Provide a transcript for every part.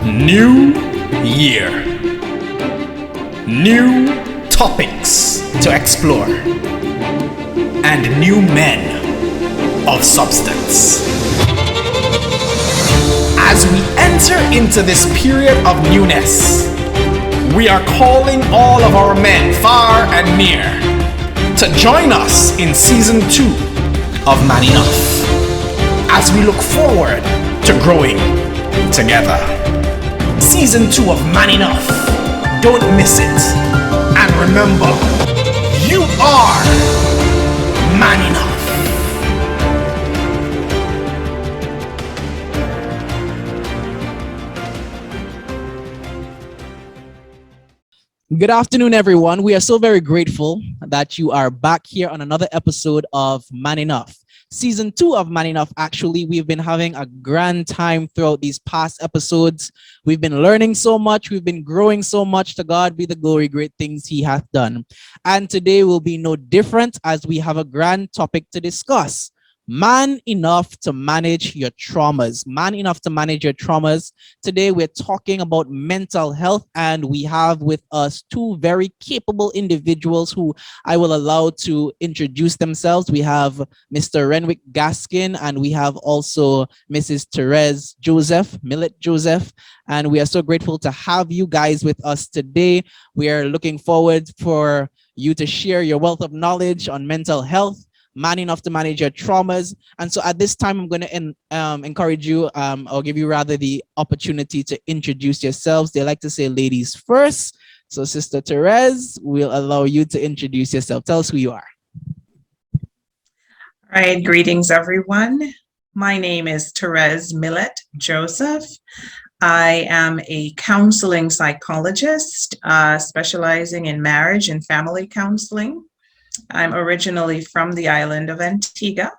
New year. New topics to explore. And new men of substance. As we enter into this period of newness, we are calling all of our men far and near to join us in season 2 of Man Enough as we look forward to growing together. Season 2 of Man Enough. Don't miss it. And remember, you are Man Enough. Good afternoon, everyone. We are so very grateful that you are back here on another episode of Man Enough. Season 2 of Man Enough, actually, we've been having a grand time throughout these past episodes. We've been learning so much. We've been growing so much. To God be the glory, great things he hath done. And today will be no different as we have a grand topic to discuss. Man enough to manage your traumas. Man enough to manage your traumas. Today we're talking about mental health, and we have with us two very capable individuals who I will allow to introduce themselves. We have Mr. Renwick Gaskin, and we have also Mrs. Therese Joseph, Millet Joseph, and we are so grateful to have you guys with us today. We are looking forward for you to share your wealth of knowledge on mental health, man enough to manage your traumas. And so at this time, I'm going to encourage you, or give you rather the opportunity to introduce yourselves. They like to say ladies first. So Sister Therese, we'll allow you to introduce yourself. Tell us who you are. All right, greetings everyone. My name is Therese Millet Joseph. I am a counseling psychologist, specializing in marriage and family counseling. I'm originally from the island of Antigua,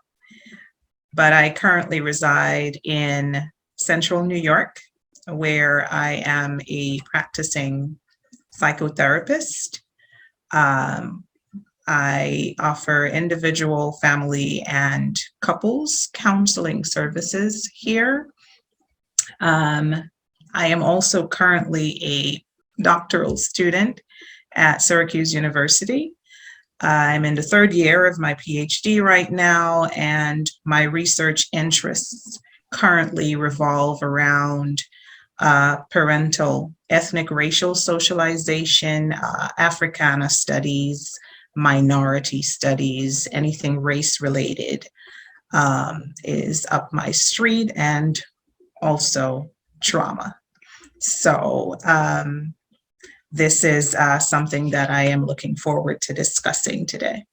but I currently reside in central New York, where I am a practicing psychotherapist. I offer individual, family, and couples counseling services here. I am also currently a doctoral student at Syracuse University. I'm in the 3rd year of my PhD right now, and my research interests currently revolve around parental ethnic racial socialization, Africana studies, minority studies, anything race related is up my street, and also trauma. So this is something that I am looking forward to discussing today.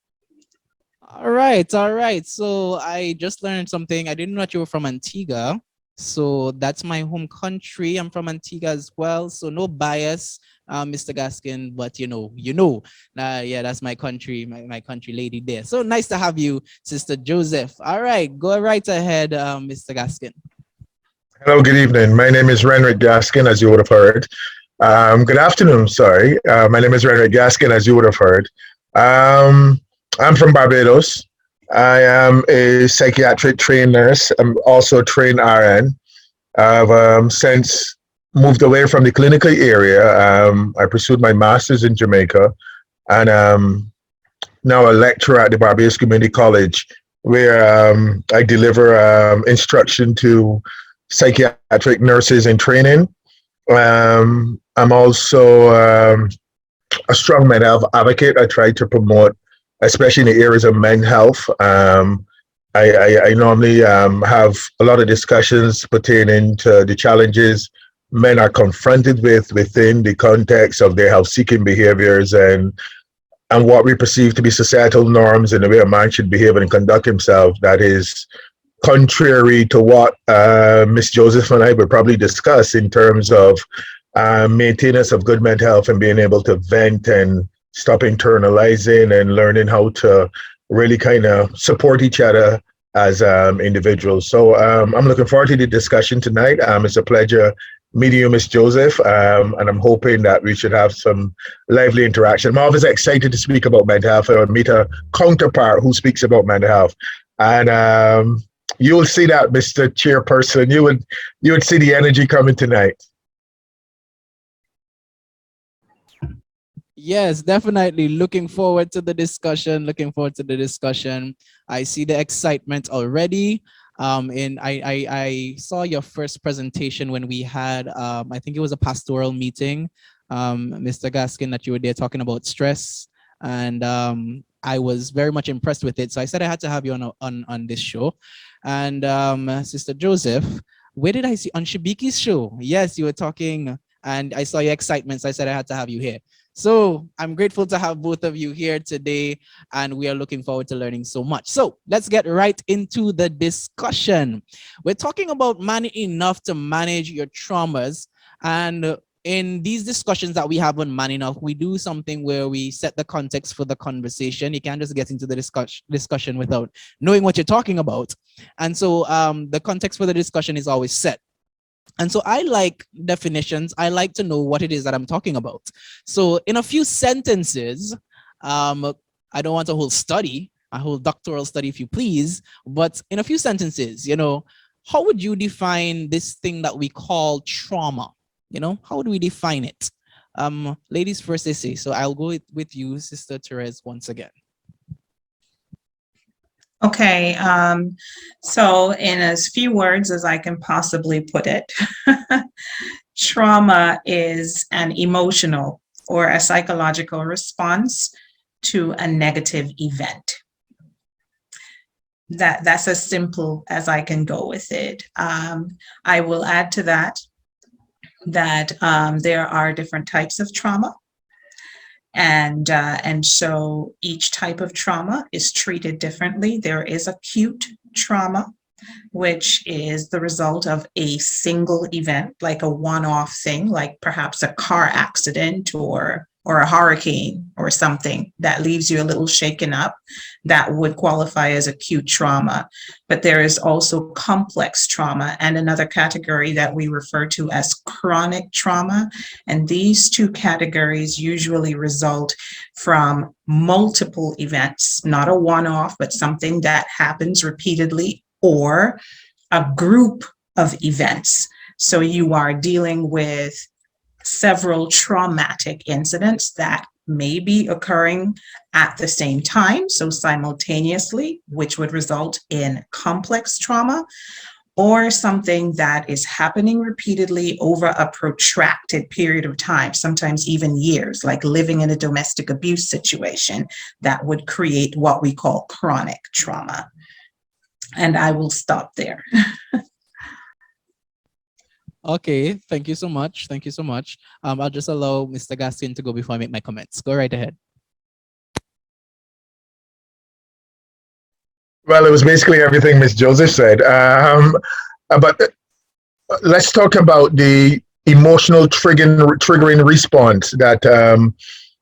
All right. So I just learned something. I didn't know that you were from Antigua. So that's my home country. I'm from Antigua as well. So no bias, Mr. Gaskin, but you know. Yeah, that's my country, my country lady there. So nice to have you, Sister Joseph. All right, go right ahead, Mr. Gaskin. Hello, good evening. My name is Renwick Gaskin, as you would have heard. Good afternoon, sorry. My name is Renwick Gaskin, as you would have heard. I'm from Barbados. I am a psychiatric trained nurse. I'm also a trained RN. I've since moved away from the clinical area. I pursued my master's in Jamaica, and now a lecturer at the Barbados Community College, where I deliver instruction to psychiatric nurses in training. I'm also a strong mental health advocate. I try to promote, especially in the areas of mental health. I normally have a lot of discussions pertaining to the challenges men are confronted with within the context of their health-seeking behaviors and what we perceive to be societal norms and the way a man should behave and conduct himself that is contrary to what Miss Joseph and I would probably discuss in terms of maintenance of good mental health and being able to vent and stop internalizing and learning how to really kind of support each other as individuals. So I'm looking forward to the discussion tonight. It's a pleasure meeting you, Miss Joseph, and I'm hoping that we should have some lively interaction. I'm always excited to speak about mental health and meet a counterpart who speaks about mental health. And you will see that, Mr. Chairperson. You would see the energy coming tonight. Yes, definitely. Looking forward to the discussion. Looking forward to the discussion. I see the excitement already. And I saw your first presentation when we had, I think it was a pastoral meeting, Mr. Gaskin, that you were there talking about stress. And I was very much impressed with it. So I said I had to have you on this show. And Sister Joseph, where did I see on Shibiki's show? Yes, you were talking, and I saw your excitement. So I said I had to have you here. So I'm grateful to have both of you here today, and we are looking forward to learning so much. So let's get right into the discussion. We're talking about man enough to manage your traumas. And in these discussions that we have on Man Enough, we do something where we set the context for the conversation. You can't just get into the discussion without knowing what you're talking about. And so the context for the discussion is always set. And so I like definitions. I like to know what it is that I'm talking about. So in a few sentences, I don't want a whole study, a whole doctoral study, if you please, but in a few sentences, how would you define this thing that we call trauma? How would we define it? Ladies first, they say. So I'll go with you, Sister Therese, once again. Okay, so in as few words as I can possibly put it, trauma is an emotional or a psychological response to a negative event. That's as simple as I can go with it. I will add to that there are different types of trauma. And so each type of trauma is treated differently. There is acute trauma, which is the result of a single event, like a one-off thing, like perhaps a car accident or a hurricane or something that leaves you a little shaken up. That would qualify as acute trauma. But there is also complex trauma and another category that we refer to as chronic trauma. And these two categories usually result from multiple events, not a one-off, but something that happens repeatedly, or a group of events. So you are dealing with several traumatic incidents that may be occurring at the same time, so simultaneously, which would result in complex trauma, or something that is happening repeatedly over a protracted period of time, sometimes even years, like living in a domestic abuse situation that would create what we call chronic trauma. And I will stop there. Okay, thank you so much. Thank you so much. I'll just allow Mr. Gaskin to go before I make my comments. Go right ahead. Well, it was basically everything Miss Joseph said. But let's talk about the emotional triggering response that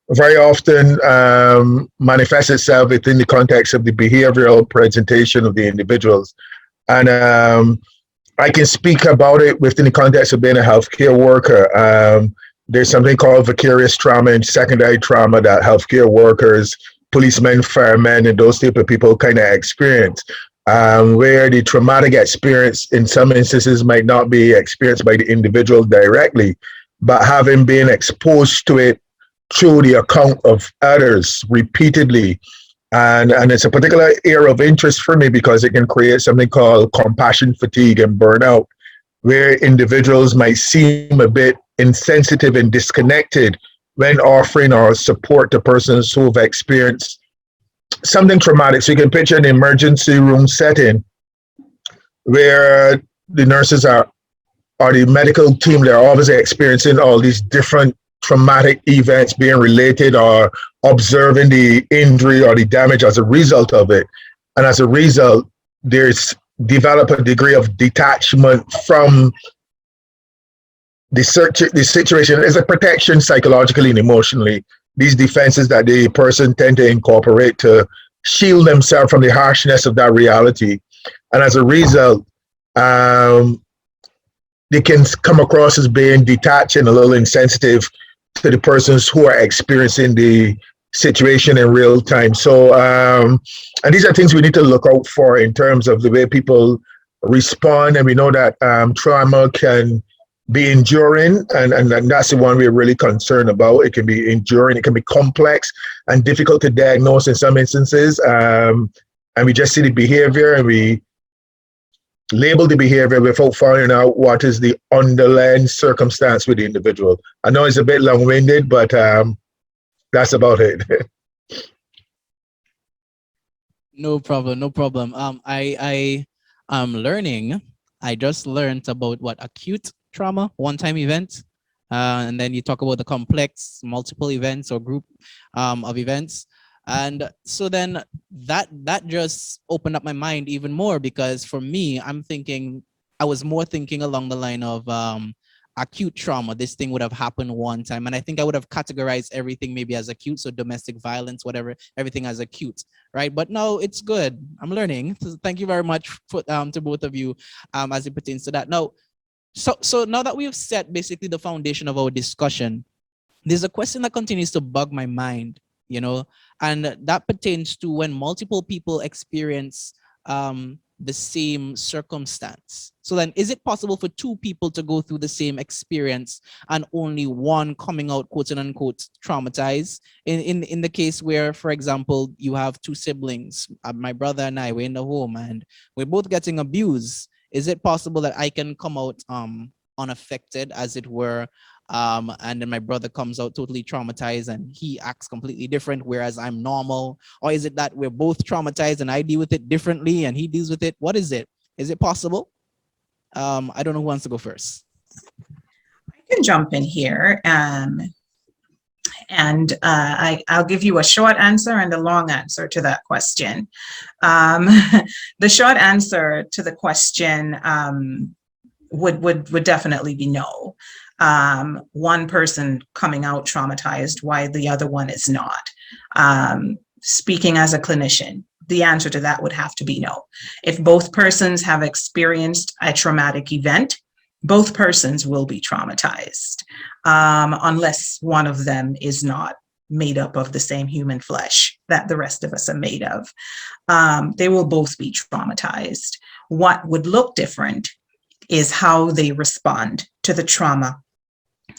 very often manifests itself within the context of the behavioral presentation of the individuals. And I can speak about it within the context of being a healthcare worker. There's something called vicarious trauma and secondary trauma that healthcare workers, policemen, firemen, and those type of people kind of experience, where the traumatic experience in some instances might not be experienced by the individual directly, but having been exposed to it through the account of others repeatedly. And it's a particular area of interest for me because it can create something called compassion fatigue and burnout, where individuals might seem a bit insensitive and disconnected when offering our support to persons who have experienced something traumatic. So you can picture an emergency room setting where the nurses or the medical team, they're obviously experiencing all these different traumatic events being related or observing the injury or the damage as a result of it. And as a result, there's develop a degree of detachment from the situation. As a protection psychologically and emotionally. These defenses that the person tend to incorporate to shield themselves from the harshness of that reality. And as a result, they can come across as being detached and a little insensitive to the persons who are experiencing the situation in real time. So, and these are things we need to look out for in terms of the way people respond. And we know that trauma can be enduring, and that's the one we're really concerned about. It can be enduring, it can be complex and difficult to diagnose in some instances. And we just see the behavior and we label the behavior without finding out what is the underlying circumstance with the individual. I know it's a bit long-winded, but that's about it. No problem, no problem. I am learning. I just learned about what acute trauma, one-time event, and then you talk about the complex, multiple events or group of events. And so then that just opened up my mind even more, because for me, I was more thinking along the line of acute trauma. This thing would have happened one time, and I think I would have categorized everything maybe as acute, so domestic violence, whatever, everything as acute, right? But no, it's good. I'm learning. So thank you very much for, to both of you as it pertains to that. Now, so now that we've set basically the foundation of our discussion, there's a question that continues to bug my mind, you know, and that pertains to when multiple people experience the same circumstance. So then, is it possible for two people to go through the same experience and only one coming out, quote unquote, traumatized? In the case where, for example, you have two siblings, my brother and I, we're in the home and we're both getting abused. Is it possible that I can come out unaffected, as it were, and then my brother comes out totally traumatized and he acts completely different, whereas I'm normal? Or is it that we're both traumatized and I deal with it differently and he deals with it? What is it? Is it possible? I don't know who wants to go first. I can jump in here. I'll give you a short answer and a long answer to that question. The short answer to the question would definitely be no. One person coming out traumatized while the other one is not. Speaking as a clinician, the answer to that would have to be no. If both persons have experienced a traumatic event, both persons will be traumatized, unless one of them is not made up of the same human flesh that the rest of us are made of. They will both be traumatized. What would look different is how they respond to the trauma.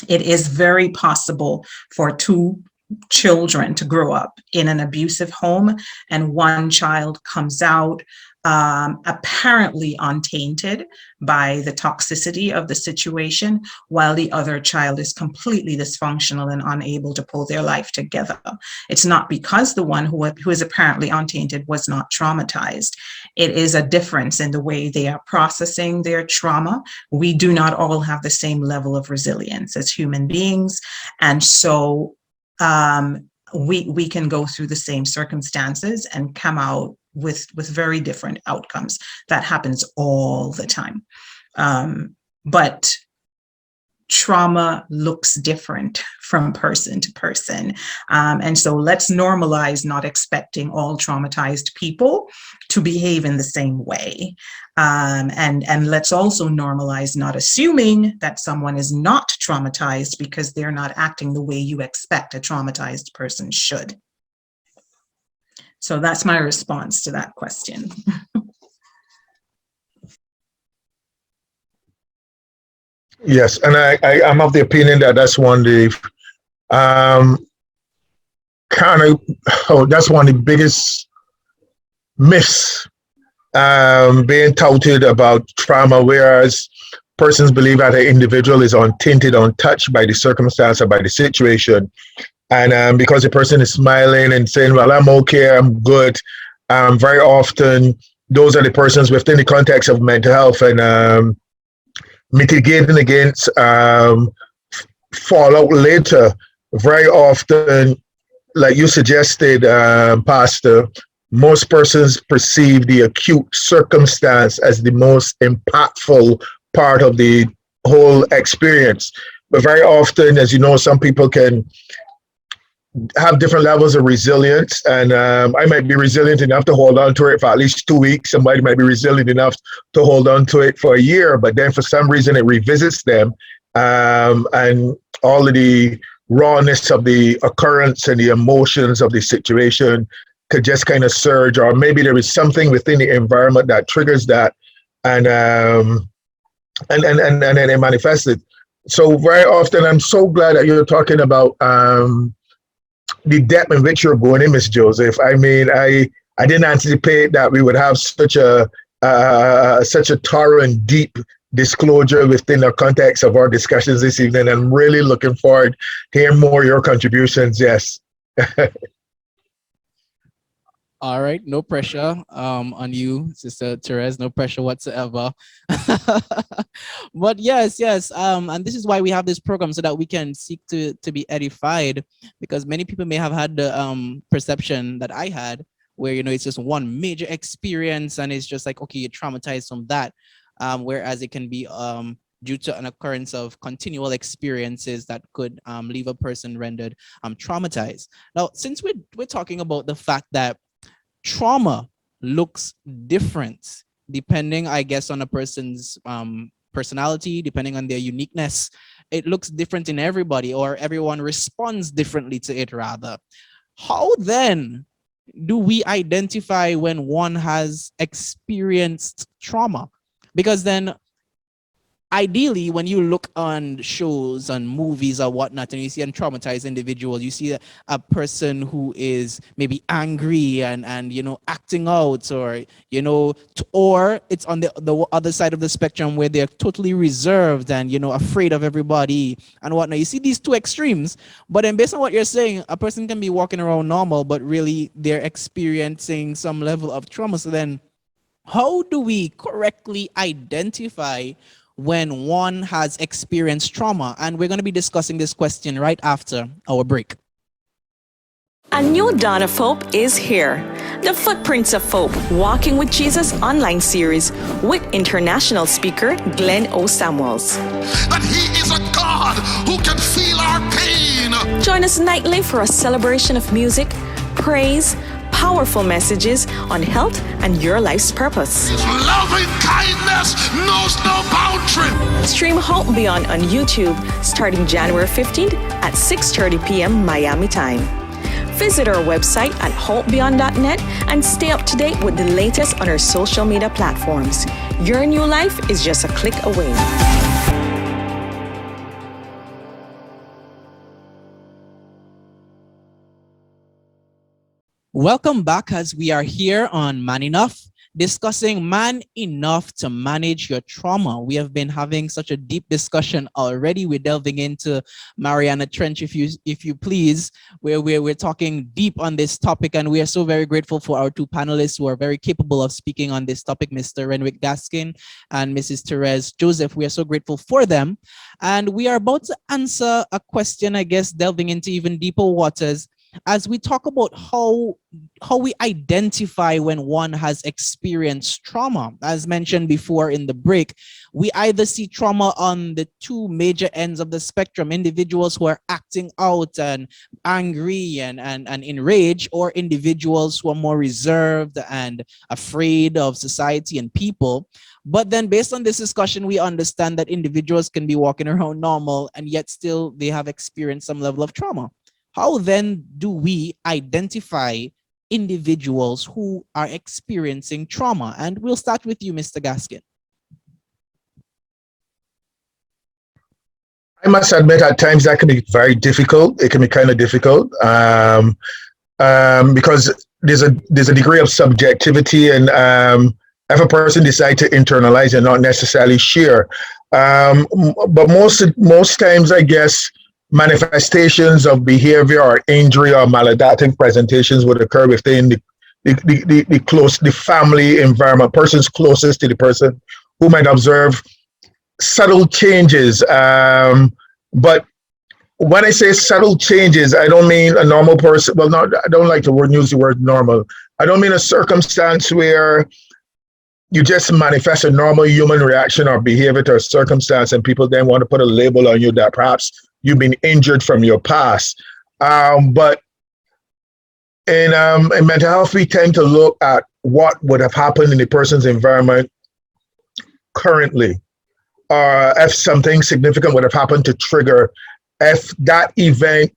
It is very possible for two children to grow up in an abusive home, and one child comes out apparently untainted by the toxicity of the situation, while the other child is completely dysfunctional and unable to pull their life together. It's not because the one who is apparently untainted was not traumatized. It is a difference in the way they are processing their trauma. We do not all have the same level of resilience as human beings, and so we can go through the same circumstances and come out with very different outcomes. That happens all the time. But trauma looks different from person to person. And so let's normalize not expecting all traumatized people to behave in the same way. And let's also normalize not assuming that someone is not traumatized because they're not acting the way you expect a traumatized person should. So that's my response to that question. Yes, and I'm of the opinion that that's one of the that's one of the biggest myths being touted about trauma, whereas persons believe that an individual is untainted, untouched by the circumstance or by the situation. And because the person is smiling and saying, well, I'm okay, I'm good, very often those are the persons within the context of mental health and mitigating against fallout later. Very often, like you suggested, Pastor, most persons perceive the acute circumstance as the most impactful part of the whole experience. But very often, as you know, some people can have different levels of resilience, and I might be resilient enough to hold on to it for at least 2 weeks. Somebody might be resilient enough to hold on to it for a year, but then for some reason it revisits them, and all of the rawness of the occurrence and the emotions of the situation could just kind of surge, or maybe there is something within the environment that triggers that, and then it manifested. So very often, I'm so glad that you're talking about the depth in which you're going in, Miss Joseph. I mean, I didn't anticipate that we would have such a thorough and deep disclosure within the context of our discussions this evening. I'm really looking forward to hearing more of your contributions. Yes. All right, no pressure on you, Sister Therese, no pressure whatsoever. But yes, and this is why we have this program, so that we can seek to be edified, because many people may have had the perception that I had, where, you know, it's just one major experience and it's just like, okay, you're traumatized from that, whereas it can be due to an occurrence of continual experiences that could leave a person rendered traumatized. Now, since we're talking about the fact that trauma looks different depending, I guess, on a person's personality, depending on their uniqueness. It looks different in everybody, or everyone responds differently to it, rather. How then do we identify when one has experienced trauma? Because then, ideally, when you look on shows, on movies or whatnot, and you see a traumatized individual, you see a person who is maybe angry and you know, acting out, or, you know, or it's on the other side of the spectrum where they're totally reserved and, you know, afraid of everybody and whatnot. You see these two extremes, but then based on what you're saying, a person can be walking around normal, but really they're experiencing some level of trauma. So then, how do we correctly identify when one has experienced trauma? And we're going to be discussing this question right after our break. A new dawn of hope is here. The Footprints of Hope, Walking with Jesus online series with international speaker Glenn O. Samuels. That he is a God who can feel our pain. Join us nightly for a celebration of music, praise, powerful messages on health and your life's purpose. His loving kindness knows no boundary. Stream Hope Beyond on YouTube starting January 15th at 6:30 p.m. Miami time. Visit our website at hopebeyond.net and stay up to date with the latest on our social media platforms. Your new life is just a click away. Welcome back, as we are here on Man Enough, discussing Man Enough to manage your trauma. We have been having such a deep discussion already. We're delving into Mariana Trench, if you please, where we're talking deep on this topic, and we are so very grateful for our two panelists who are very capable of speaking on this topic, Mr. Renwick Gaskin and Mrs. Therese Joseph. We are so grateful for them, and we are about to answer a question, I guess, delving into even deeper waters, as we talk about how we identify when one has experienced trauma. As mentioned before in the break, we either see trauma on the two major ends of the spectrum: individuals who are acting out and angry and enraged, or individuals who are more reserved and afraid of society and people. But then, based on this discussion, we understand that individuals can be walking around normal and yet still they have experienced some level of trauma. How then do we identify individuals who are experiencing trauma? And we'll start with you, Mr. Gaskin. I must admit, at times that can be very difficult. It can be kind of difficult because there's a degree of subjectivity, and if a person decides to internalize and not necessarily share, but most times, I guess, manifestations of behavior or injury or maladaptive presentations would occur within the family environment, persons closest to the person, who might observe subtle changes. But when I say subtle changes, I don't mean a normal person. Well, no, I don't like to use the word normal. I don't mean a circumstance where you just manifest a normal human reaction or behavior to a circumstance, and people then want to put a label on you that perhaps you've been injured from your past. But in mental health, we tend to look at what would have happened in the person's environment currently, or if something significant would have happened to trigger, if that event,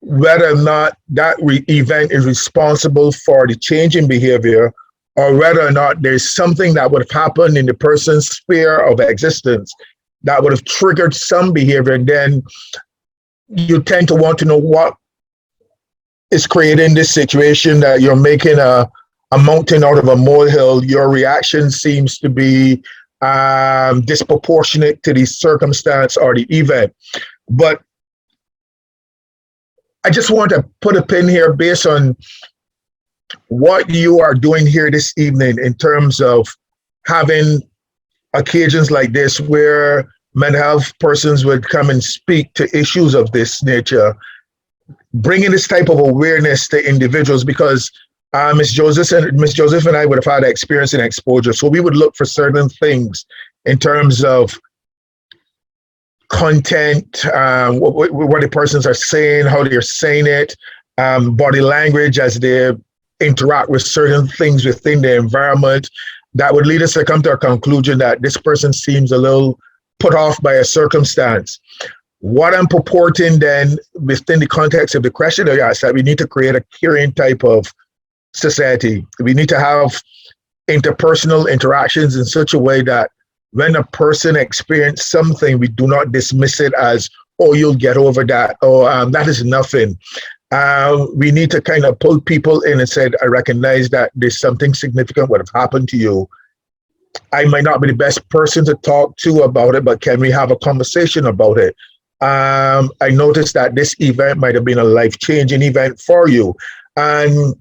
whether or not that event is responsible for the change in behavior, or whether or not there's something that would have happened in the person's sphere of existence that would have triggered some behavior, and then you tend to want to know what is creating this situation that you're making a mountain out of a molehill. Your reaction seems to be disproportionate to the circumstance or the event. But I just want to put a pin here based on what you are doing here this evening in terms of having occasions like this where mental health persons would come and speak to issues of this nature, bringing this type of awareness to individuals, because Ms. Joseph and I would have had experience and exposure. So we would look for certain things in terms of content, what the persons are saying, how they're saying it, body language as they interact with certain things within the environment, that would lead us to come to a conclusion that this person seems a little put off by a circumstance. What I'm purporting then within the context of the question that you asked, that we need to create a caring type of society. We need to have interpersonal interactions in such a way that when a person experiences something, we do not dismiss it as, oh, you'll get over that, or that is nothing. We need to kind of pull people in and say, I recognize that there's something significant would have happened to you. I might not be the best person to talk to about it, but can we have a conversation about it? I noticed that this event might have been a life-changing event for you. And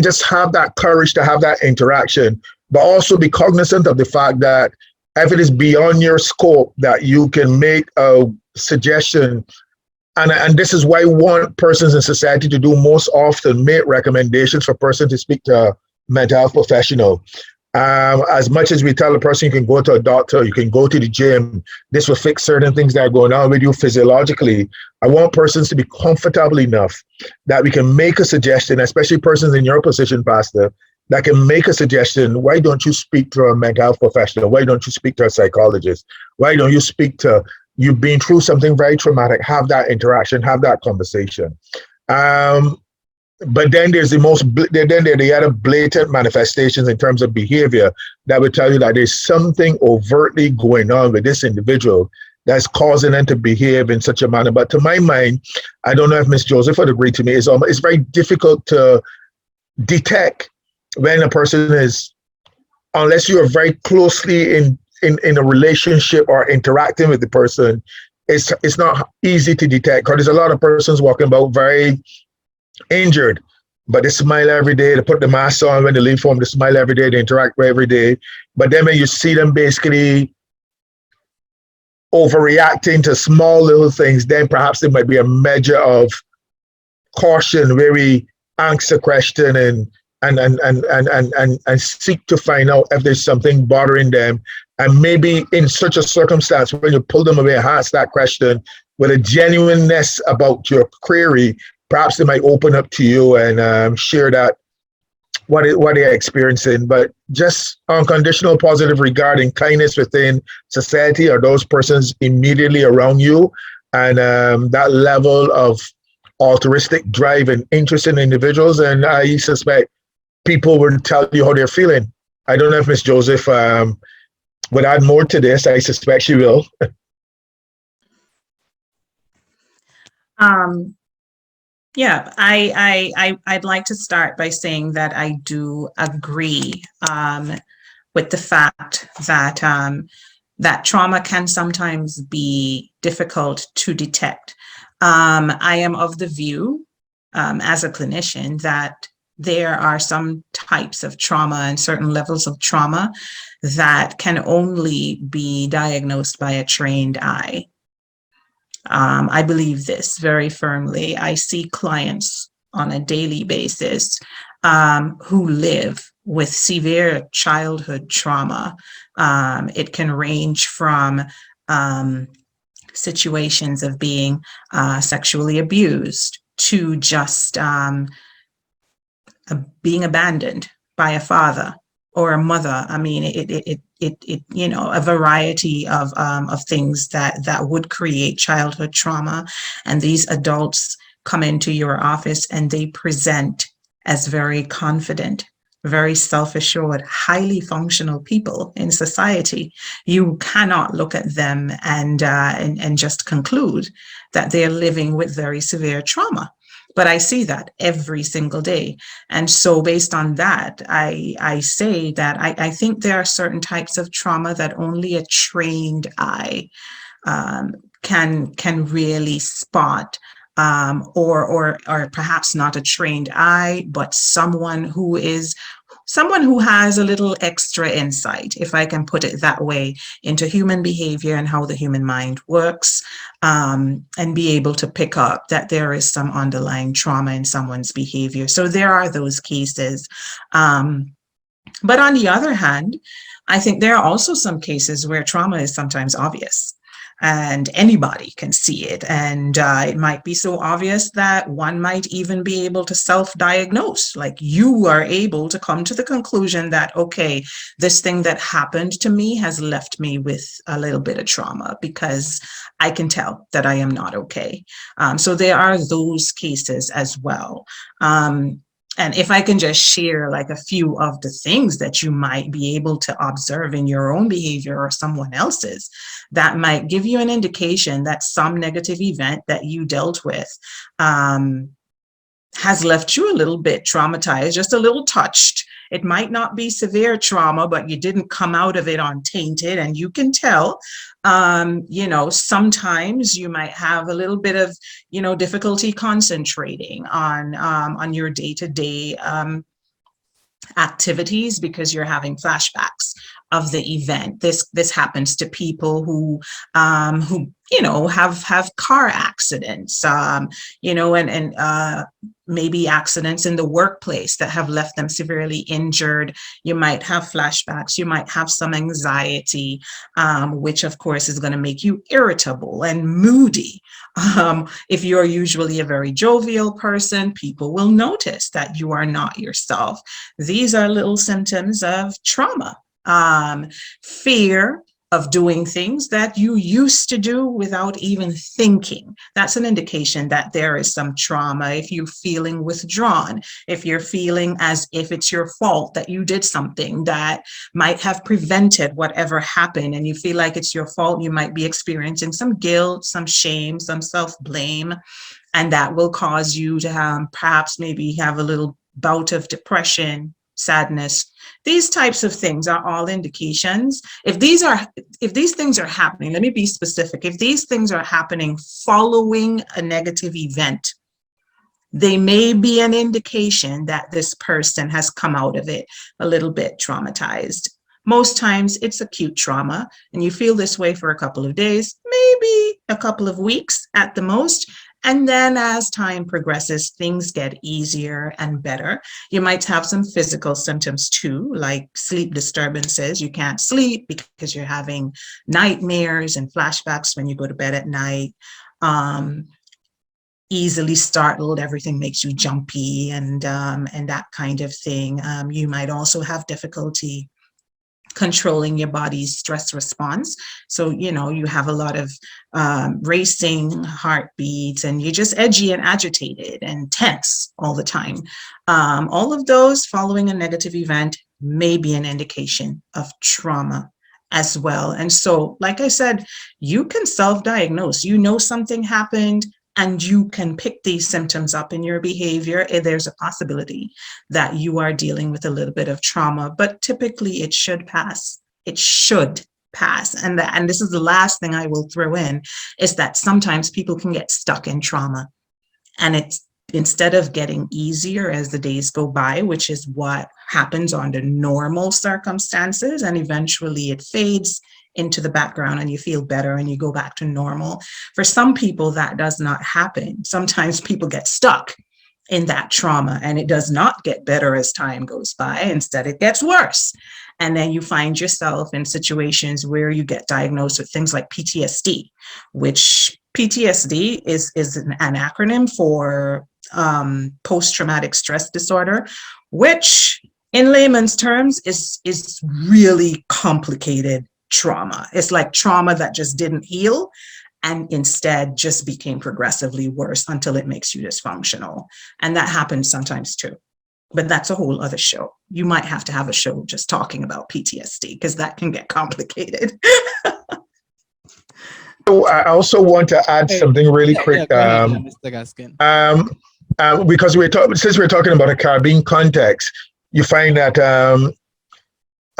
just have that courage to have that interaction, but also be cognizant of the fact that if it is beyond your scope, that you can make a suggestion. And this is why I want persons in society to do most often, make recommendations for persons to speak to a mental health professional. As much as we tell a person you can go to a doctor, you can go to the gym, this will fix certain things that are going on with you physiologically. I want persons to be comfortable enough that we can make a suggestion, especially persons in your position, Pastor, that can make a suggestion. Why don't you speak to a mental health professional? Why don't you speak to a psychologist? Why don't you speak to, you've been through something very traumatic, have that interaction, have that conversation. But then there's the other blatant manifestations in terms of behavior that would tell you that there's something overtly going on with this individual that's causing them to behave in such a manner. But to my mind, I don't know if Ms. Joseph would agree to me, it's very difficult to detect when a person is, unless you are very closely in a relationship or interacting with the person, it's not easy to detect, because there's a lot of persons walking about very injured, but they smile every day, they put the mask on when they leave home, they smile every day, they interact every day. But then when you see them basically overreacting to small little things, then perhaps there might be a measure of caution where we answer the question and seek to find out if there's something bothering them. And maybe in such a circumstance, when you pull them away and ask that question with a genuineness about your query, perhaps they might open up to you and share that what they're experiencing. But just unconditional positive regard and kindness within society or those persons immediately around you, and that level of altruistic drive and interest in individuals. And I suspect people will tell you how they're feeling. I don't know if Ms. Joseph would add more to this. I suspect she will. Yeah, I'd like to start by saying that I do agree with the fact that that trauma can sometimes be difficult to detect. I am of the view, as a clinician, that there are some types of trauma and certain levels of trauma that can only be diagnosed by a trained eye. I believe this very firmly. I see clients on a daily basis who live with severe childhood trauma. It can range from situations of being sexually abused to just being abandoned by a father or a mother. I mean, it you know, a variety of things that would create childhood trauma. And these adults come into your office and they present as very confident. very self-assured, highly functional people in society, you cannot look at them and just conclude that they're living with very severe trauma. But I see that every single day. And so based on that, I say that I think there are certain types of trauma that only a trained eye can really spot, or perhaps not a trained eye, but someone who has a little extra insight, if I can put it that way, into human behavior and how the human mind works, and be able to pick up that there is some underlying trauma in someone's behavior. So there are those cases. But on the other hand, I think there are also some cases where trauma is sometimes obvious and anybody can see it. And it might be so obvious that one might even be able to self-diagnose. Like, you are able to come to the conclusion that, okay, this thing that happened to me has left me with a little bit of trauma because I can tell that I am not okay. So there are those cases as well. And if I can just share like a few of the things that you might be able to observe in your own behavior or someone else's, that might give you an indication that some negative event that you dealt with has left you a little bit traumatized, just a little touched. It might not be severe trauma, but you didn't come out of it untainted, and you can tell. Sometimes you might have a little bit of, difficulty concentrating on your day-to-day activities because you're having flashbacks of the event. This happens to people who have car accidents, and maybe accidents in the workplace that have left them severely injured. You might have flashbacks. You might have some anxiety, which of course is going to make you irritable and moody. If you're usually a very jovial person, people will notice that you are not yourself. These are little symptoms of trauma. Fear of doing things that you used to do without even thinking. That's an indication that there is some trauma. If you're feeling withdrawn, if you're feeling as if it's your fault that you did something that might have prevented whatever happened, and you feel like it's your fault, you might be experiencing some guilt, some shame, some self-blame, and that will cause you to perhaps maybe have a little bout of depression, sadness. These types of things are all indications. If these things are happening, let me be specific. If these things are happening following a negative event, they may be an indication that this person has come out of it a little bit traumatized. Most times it's acute trauma, and you feel this way for a couple of days, maybe a couple of weeks at the most. And then as time progresses, things get easier and better. You might have some physical symptoms too, like sleep disturbances. You can't sleep because you're having nightmares and flashbacks when you go to bed at night. Easily startled, everything makes you jumpy, and that kind of thing. You might also have difficulty controlling your body's stress response. So, you have a lot of racing heartbeats, and you're just edgy and agitated and tense all the time. All of those following a negative event may be an indication of trauma as well. And so, like I said, you can self-diagnose. Something happened, and you can pick these symptoms up in your behavior. There's a possibility that you are dealing with a little bit of trauma, but typically it should pass. It should pass. And this is the last thing I will throw in, is that sometimes people can get stuck in trauma, and it's, instead of getting easier as the days go by, which is what happens under normal circumstances, and eventually it fades into the background and you feel better and you go back to normal. For some people, that does not happen. Sometimes people get stuck in that trauma, and it does not get better as time goes by. Instead, it gets worse. And then you find yourself in situations where you get diagnosed with things like PTSD, which PTSD is an acronym for post-traumatic stress disorder, which in layman's terms is really complicated trauma. It's like trauma that just didn't heal, and instead just became progressively worse until it makes you dysfunctional. And that happens sometimes too. But that's a whole other show. You might have to have a show just talking about PTSD because that can get complicated. So I also want to add something really quick. Go ahead, Mr. Gaskin. Because since we're talking about a Caribbean context, you find that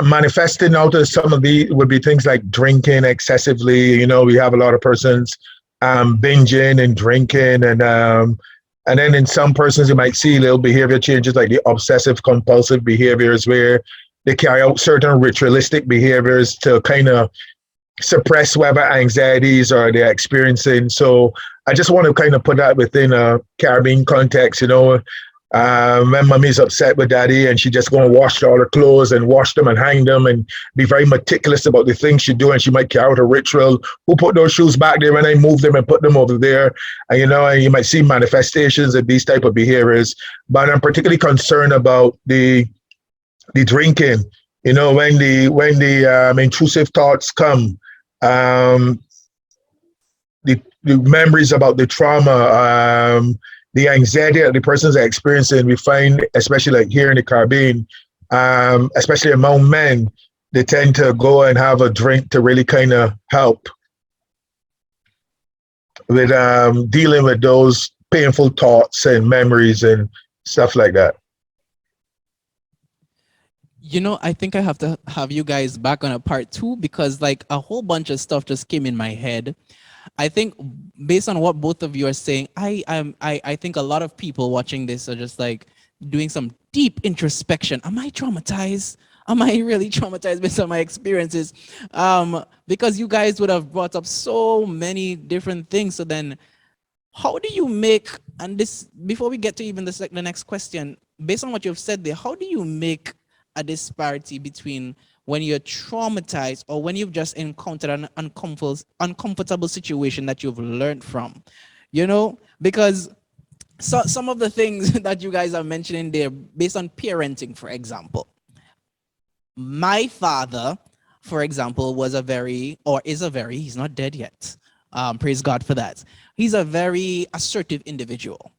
manifesting out of some of the would be things like drinking excessively. You know, we have a lot of persons binging and drinking, and then in some persons you might see little behavior changes like the obsessive compulsive behaviors where they carry out certain ritualistic behaviors to kind of suppress whatever anxieties or they're experiencing. So I just want to kind of put that within a Caribbean context, you know. When mommy's upset with daddy and she just going to wash all her clothes and wash them and hang them and be very meticulous about the things she do, and she might carry out a ritual. Who put those shoes back there when I move them and put them over there? And you know, and you might see manifestations of these type of behaviors. But I'm particularly concerned about the drinking. You know, when the intrusive thoughts come, the memories about the trauma, the anxiety that the persons are experiencing, we find, especially like here in the Caribbean, especially among men, they tend to go and have a drink to really kind of help with dealing with those painful thoughts and memories and stuff like that. You know, I think I have to have you guys back on a part 2 because like a whole bunch of stuff just came in my head. I think based on what both of you are saying, I think a lot of people watching this are just like doing some deep introspection. Am I traumatized? Am I really traumatized based on my experiences? Because you guys would have brought up so many different things. So then how do you make, and this, before we get to even the next question, based on what you've said there, how do you make a disparity between when you're traumatized or when you've just encountered an uncomfortable situation that you've learned from, you know? Because some of the things that you guys are mentioning there based on parenting, for example, my father, for example, is a very, he's not dead yet. Praise God for that. He's a very assertive individual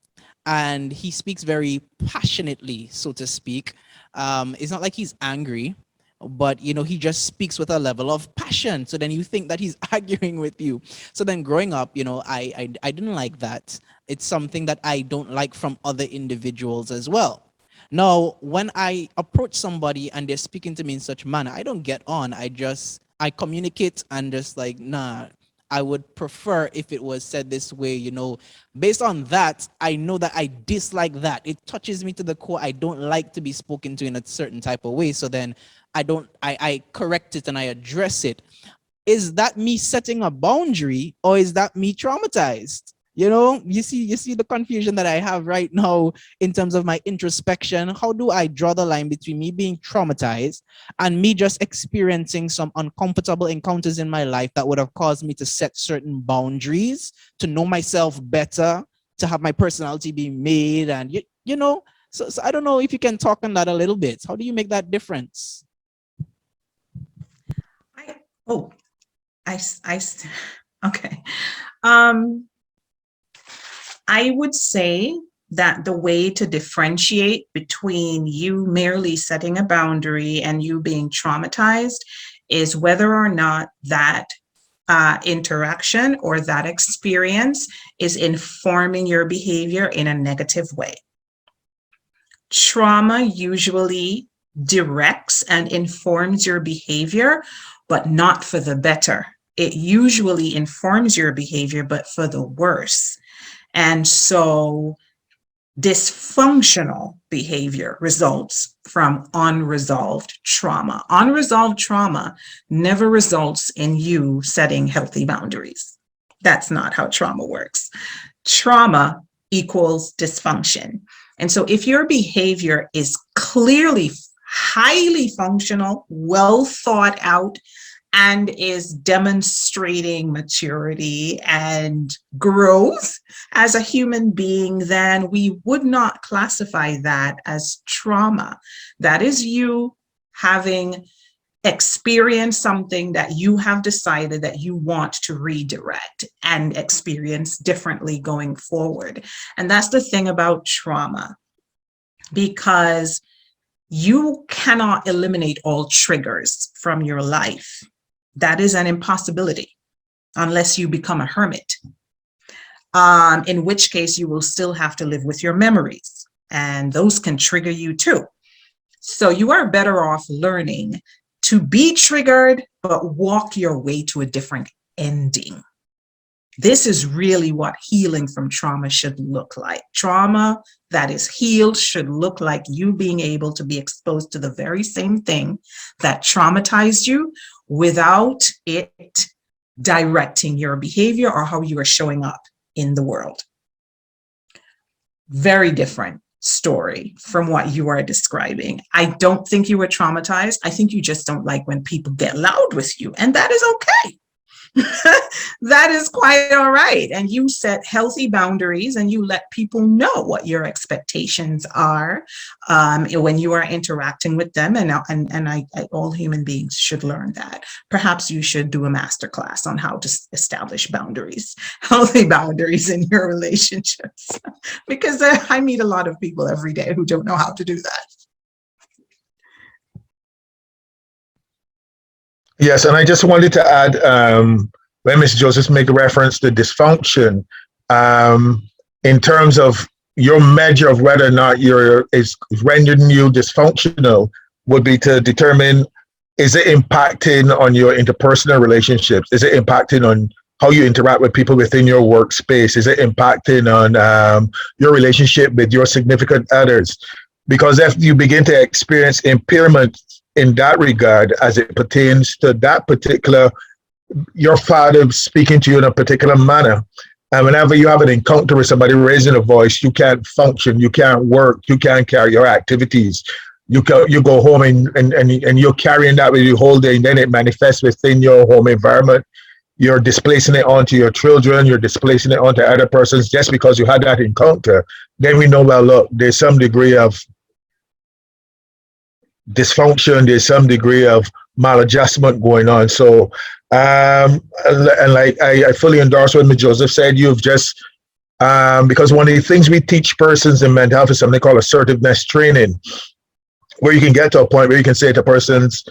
and he speaks very passionately, so to speak. It's not like he's angry, but you know, he just speaks with a level of passion. So then you think that he's arguing with you. So then growing up, you know, I didn't like that. It's something that I don't like from other individuals as well. Now, when I approach somebody and they're speaking to me in such manner, I don't get on. I communicate and just like, nah, I would prefer if it was said this way, you know. Based on that, I know that I dislike that. It touches me to the core. I don't like to be spoken to in a certain type of way. So then I correct it and I address it. Is that me setting a boundary or is that me traumatized? You know, you see the confusion that I have right now in terms of my introspection. How do I draw the line between me being traumatized and me just experiencing some uncomfortable encounters in my life that would have caused me to set certain boundaries, to know myself better, to have my personality be made, and you know, so I don't know if you can talk on that a little bit. How do you make that difference? Okay. I would say that the way to differentiate between you merely setting a boundary and you being traumatized is whether or not that interaction or that experience is informing your behavior in a negative way. Trauma usually directs and informs your behavior, but not for the better. It usually informs your behavior, but for the worse. And so dysfunctional behavior results from unresolved trauma. Unresolved trauma never results in you setting healthy boundaries. That's not how trauma works. Trauma equals dysfunction. And so if your behavior is clearly highly functional, well thought out, and is demonstrating maturity and growth as a human being, then we would not classify that as trauma. That is you having experienced something that you have decided that you want to redirect and experience differently going forward. And that's the thing about trauma. because you cannot eliminate all triggers from your life. That is an impossibility unless you become a hermit, in which case you will still have to live with your memories, and those can trigger you too. So you are better off learning to be triggered, but walk your way to a different ending. This is really what healing from trauma should look like. Trauma that is healed should look like you being able to be exposed to the very same thing that traumatized you without it directing your behavior or how you are showing up in the world. Very different story from what you are describing. I don't think you were traumatized. I think you just don't like when people get loud with you, and that is okay. That is quite all right. And you set healthy boundaries and you let people know what your expectations are when you are interacting with them. And all human beings should learn that. Perhaps you should do a masterclass on how to establish boundaries, healthy boundaries in your relationships, because I meet a lot of people every day who don't know how to do that. Yes, and I just wanted to add, when Ms. Joseph made reference to dysfunction, in terms of your measure of whether or not is rendering you dysfunctional would be to determine, is it impacting on your interpersonal relationships? Is it impacting on how you interact with people within your workspace? Is it impacting on your relationship with your significant others? Because if you begin to experience impairment in that regard, as it pertains to that particular, your father speaking to you in a particular manner, and whenever you have an encounter with somebody raising a voice, you can't function, you can't work, you can't carry your activities. You go home and you're carrying that with you whole day, and then it manifests within your home environment. You're displacing it onto your children, you're displacing it onto other persons just because you had that encounter. Then we know, well, look, there's some degree of dysfunction, there's some degree of maladjustment going on. So and like I fully endorse what Ms. Joseph said. You've just because one of the things we teach persons in mental health is something called assertiveness training, where you can get to a point where you can say to persons,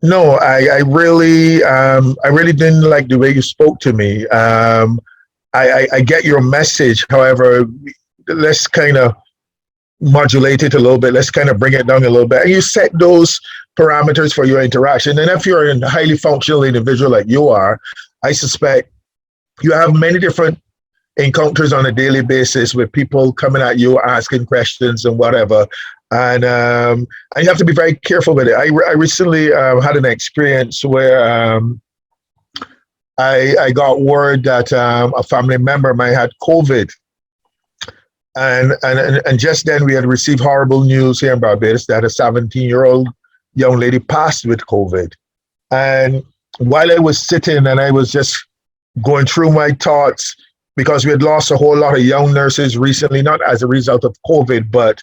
no, I really didn't like the way you spoke to me. I get your message, however, let's kind of modulate it a little bit. Let's kind of bring it down a little bit. And you set those parameters for your interaction. And if you're a highly functional individual like you are, I suspect you have many different encounters on a daily basis with people coming at you, asking questions and whatever. And you have to be very careful with it. I recently had an experience where I got word that a family member of mine had COVID. And just then we had received horrible news here in Barbados that a 17-year-old young lady passed with COVID. And while I was sitting and I was just going through my thoughts, because we had lost a whole lot of young nurses recently, not as a result of COVID, but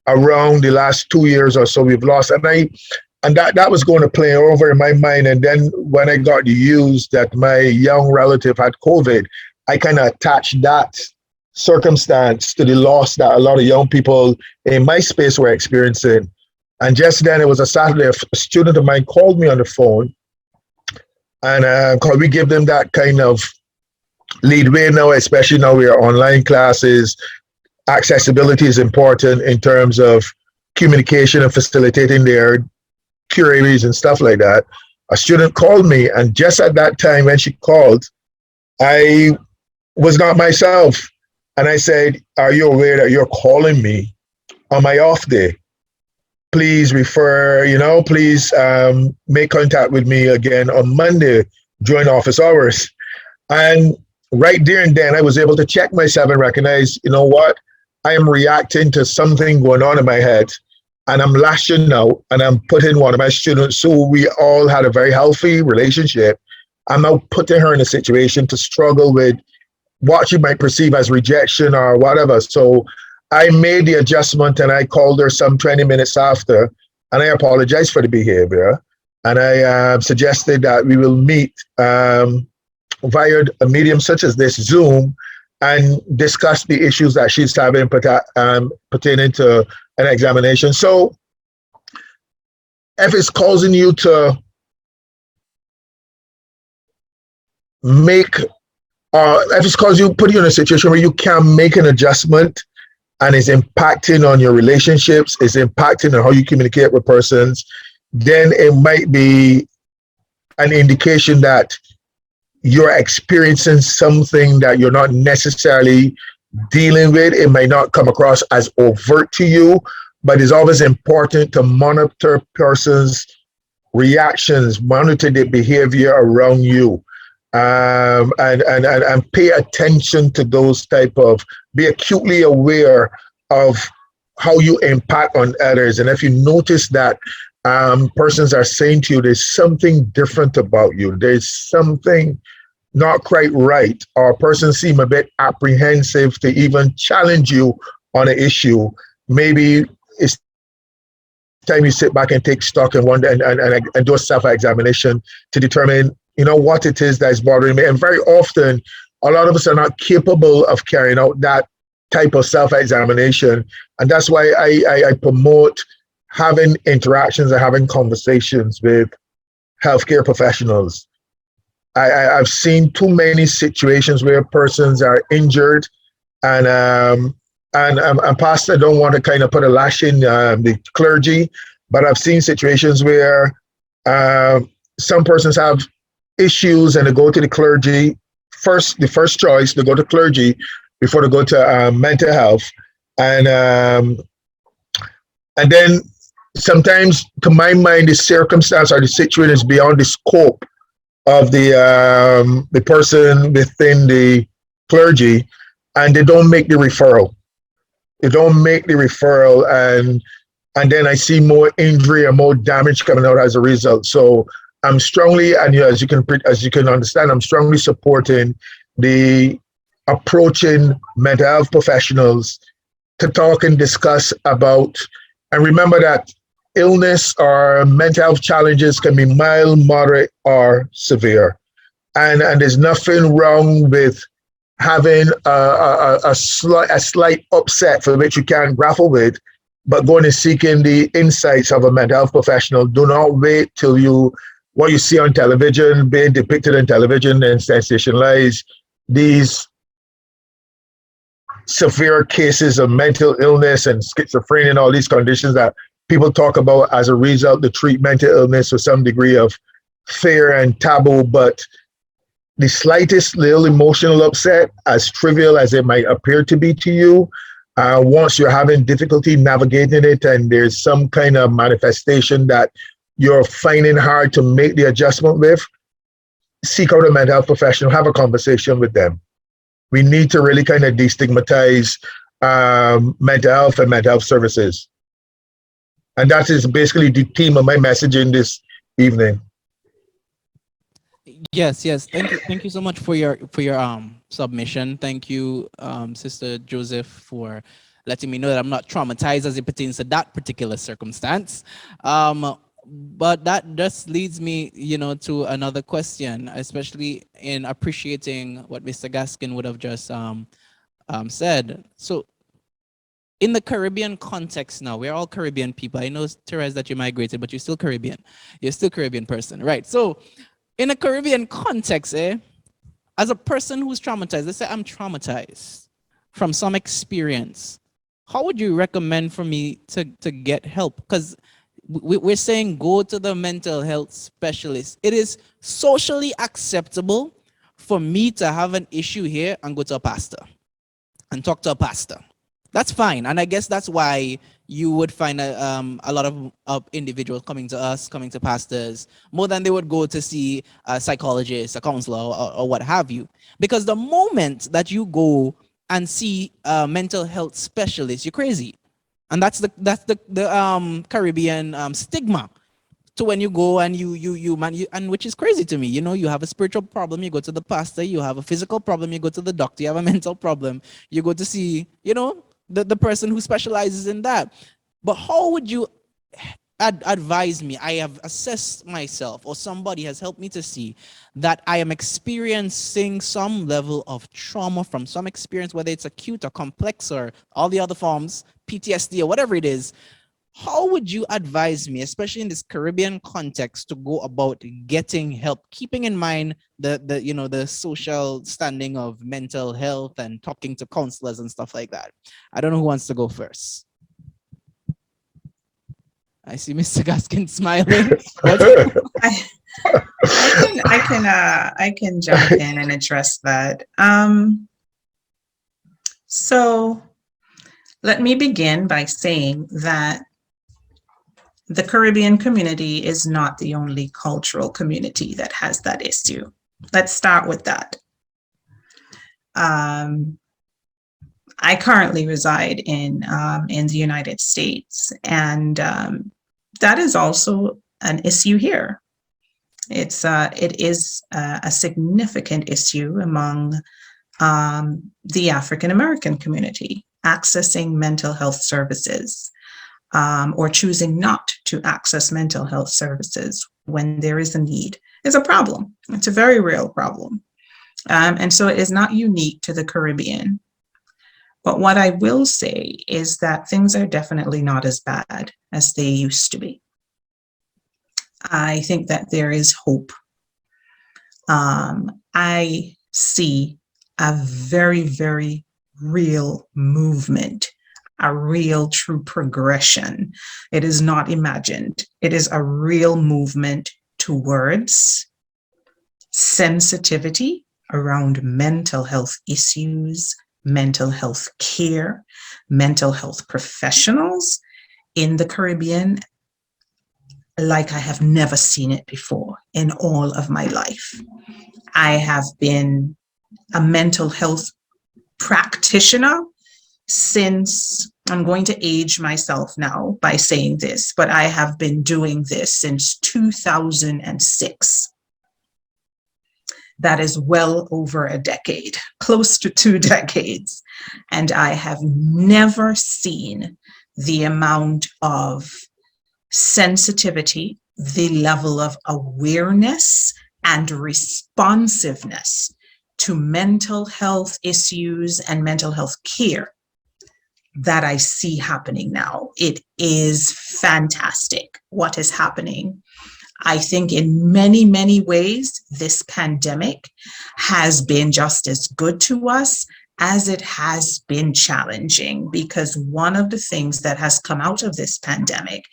around the last 2 years or so we've lost. And that was going to play over in my mind. And then when I got the news that my young relative had COVID, I kind of attached that circumstance to the loss that a lot of young people in my space were experiencing. And just then, it was a Saturday, a student of mine called me on the phone, and because we give them that kind of leadway now, especially now we are online classes, accessibility is important in terms of communication and facilitating their queries and stuff like that. A student called me, and just at that time when she called, I was not myself. And I said, are you aware that you're calling me on my off day? Please please make contact with me again on Monday during office hours. And right there and then I was able to check myself and recognize, you know what? I am reacting to something going on in my head, and I'm lashing out, and I'm putting one of my students who we all had a very healthy relationship. I'm now putting her in a situation to struggle with what you might perceive as rejection or whatever. So I made the adjustment, and I called her some 20 minutes after, and I apologized for the behavior. And I suggested that we will meet via a medium such as this, Zoom, and discuss the issues that she's having pertaining to an examination. So if it's causing you to if it's causing you, put you in a situation where you can't make an adjustment and it's impacting on your relationships, it's impacting on how you communicate with persons, then it might be an indication that you're experiencing something that you're not necessarily dealing with. It might not come across as overt to you, but it's always important to monitor persons' reactions, monitor their behavior around you, and pay attention to those be acutely aware of how you impact on others. And if you notice that persons are saying to you, there's something different about you, there's something not quite right, or persons seem a bit apprehensive to even challenge you on an issue, maybe it's time you sit back and take stock and wonder and do a self-examination to determine, what it is that is bothering me. And very often, a lot of us are not capable of carrying out that type of self-examination. And that's why I promote having interactions and having conversations with healthcare professionals. I've seen too many situations where persons are injured, and Pastor, I don't want to kind of put a lash in the clergy, but I've seen situations where some persons have issues and they go to the clergy first. The first choice, they go to clergy before they go to mental health, and then sometimes, to my mind, the circumstance or the situation is beyond the scope of the person within the clergy, and they don't make the referral. And then I see more injury and more damage coming out as a result. So I'm strongly, and as you can understand, I'm strongly supporting the approaching mental health professionals to talk and discuss about, and remember that illness or mental health challenges can be mild, moderate, or severe. And there's nothing wrong with having a slight upset for which you can't grapple with, but going and seeking the insights of a mental health professional. Do not wait till what you see on television, being depicted on television and sensationalize these severe cases of mental illness and schizophrenia and all these conditions that people talk about as a result to treat mental illness with some degree of fear and taboo. But the slightest little emotional upset, as trivial as it might appear to be to you, once you're having difficulty navigating it and there's some kind of manifestation that you're finding hard to make the adjustment with, seek out a mental health professional, have a conversation with them. We need to really kind of destigmatize mental health and mental health services. And that is basically the theme of my messaging this evening. Yes. Thank you so much for your submission. Thank you, Sister Joseph, for letting me know that I'm not traumatized as it pertains to that particular circumstance. But that just leads me, to another question, especially in appreciating what Mr. Gaskin would have just said. So, in the Caribbean context now, we're all Caribbean people. I know, Therese, that you migrated, but you're still Caribbean. You're still Caribbean person, right? So, in a Caribbean context, as a person who's traumatized, let's say I'm traumatized from some experience, how would you recommend for me to get help? Because we're saying go to the mental health specialist. It is socially acceptable for me to have an issue here and go to a pastor and talk to a pastor. That's fine. And I guess that's why you would find a lot of individuals coming to pastors, more than they would go to see a psychologist, a counselor, or what have you. Because the moment that you go and see a mental health specialist, you're crazy. And that's the Caribbean stigma. So when you go and and which is crazy to me, you have a spiritual problem, you go to the pastor. You have a physical problem, you go to the doctor. You have a mental problem, you go to see, the person who specializes in that. But how would you advise me, I have assessed myself, or somebody has helped me to see that I am experiencing some level of trauma from some experience, whether it's acute or complex or all the other forms, PTSD or whatever it is, how would you advise me, especially in this Caribbean context, to go about getting help, keeping in mind the social standing of mental health and talking to counselors and stuff like that? I don't know who wants to go first. I see Mr. Gaskin smiling. I can jump in and address that. So let me begin by saying that the Caribbean community is not the only cultural community that has that issue. Let's start with that. I currently reside in the United States, and that is also an issue here. It is a significant issue among the African American community, accessing mental health services or choosing not to access mental health services when there is a need is a problem. It's a very real problem. And so it is not unique to the Caribbean. But what I will say is that things are definitely not as bad as they used to be. I think that there is hope. I see a very, very real movement, a real true progression. It is not imagined. It is a real movement towards sensitivity around mental health issues, mental health care, mental health professionals in the Caribbean like I have never seen it before in all of my life. I have been a mental health practitioner since, I'm going to age myself now by saying this, but I have been doing this since 2006. That is well over a decade, close to 2 decades. And I have never seen the amount of sensitivity, the level of awareness and responsiveness to mental health issues and mental health care that I see happening now. It is fantastic what is happening. I think in many, many ways, this pandemic has been just as good to us as it has been challenging, because one of the things that has come out of this pandemic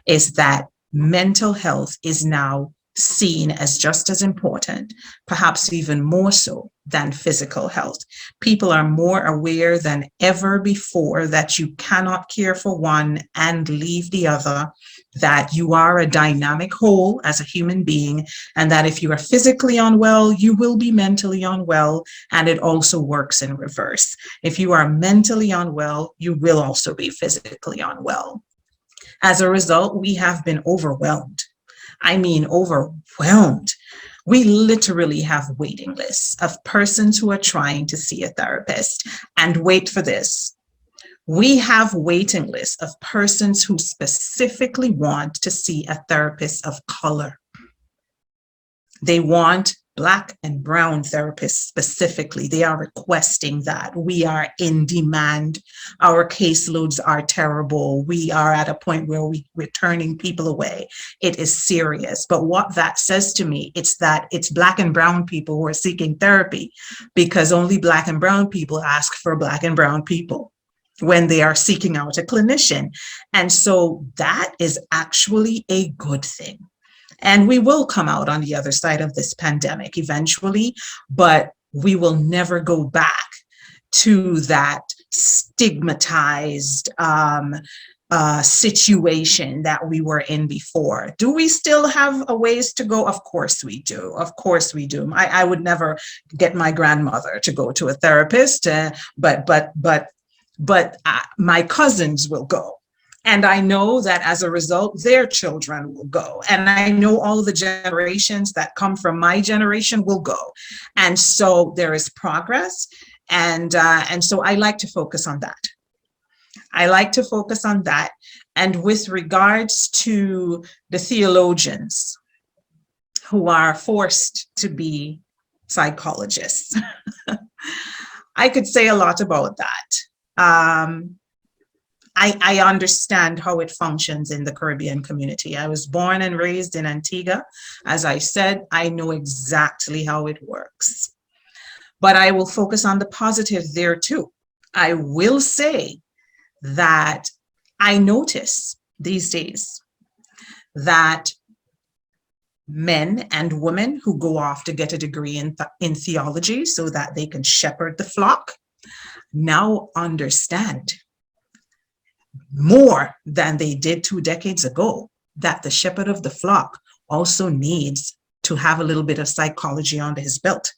is that mental health is now seen as just as important, perhaps even more so than physical health. People are more aware than ever before that you cannot care for one and leave the other, that you are a dynamic whole as a human being, and that if you are physically unwell, you will be mentally unwell, and it also works in reverse. If you are mentally unwell, you will also be physically unwell. As a result, we have been overwhelmed. I mean, overwhelmed. We literally have waiting lists of persons who are trying to see a therapist. And wait for this. We have waiting lists of persons who specifically want to see a therapist of color. They want Black and brown therapists specifically. They are requesting that. We are in demand. Our caseloads are terrible. We are at a point where we're turning people away. It is serious. But what that says to me, it's that it's Black and brown people who are seeking therapy, because only Black and brown people ask for Black and brown people when they are seeking out a clinician. And so that is actually a good thing. And we will come out on the other side of this pandemic eventually, but we will never go back to that stigmatized situation that we were in before. Do we still have a ways to go? Of course we do. Of course we do. I would never get my grandmother to go to a therapist, but my cousins will go. And I know that as a result, their children will go. And I know all the generations that come from my generation will go. And so there is progress. And so I like to focus on that. I like to focus on that. And with regards to the theologians who are forced to be psychologists, I could say a lot about that. I understand how it functions in the Caribbean community. I was born and raised in Antigua. As I said, I know exactly how it works. But I will focus on the positive there too. I will say that I notice these days that men and women who go off to get a degree in theology so that they can shepherd the flock now understand more than they did 2 decades ago that the shepherd of the flock also needs to have a little bit of psychology under his belt.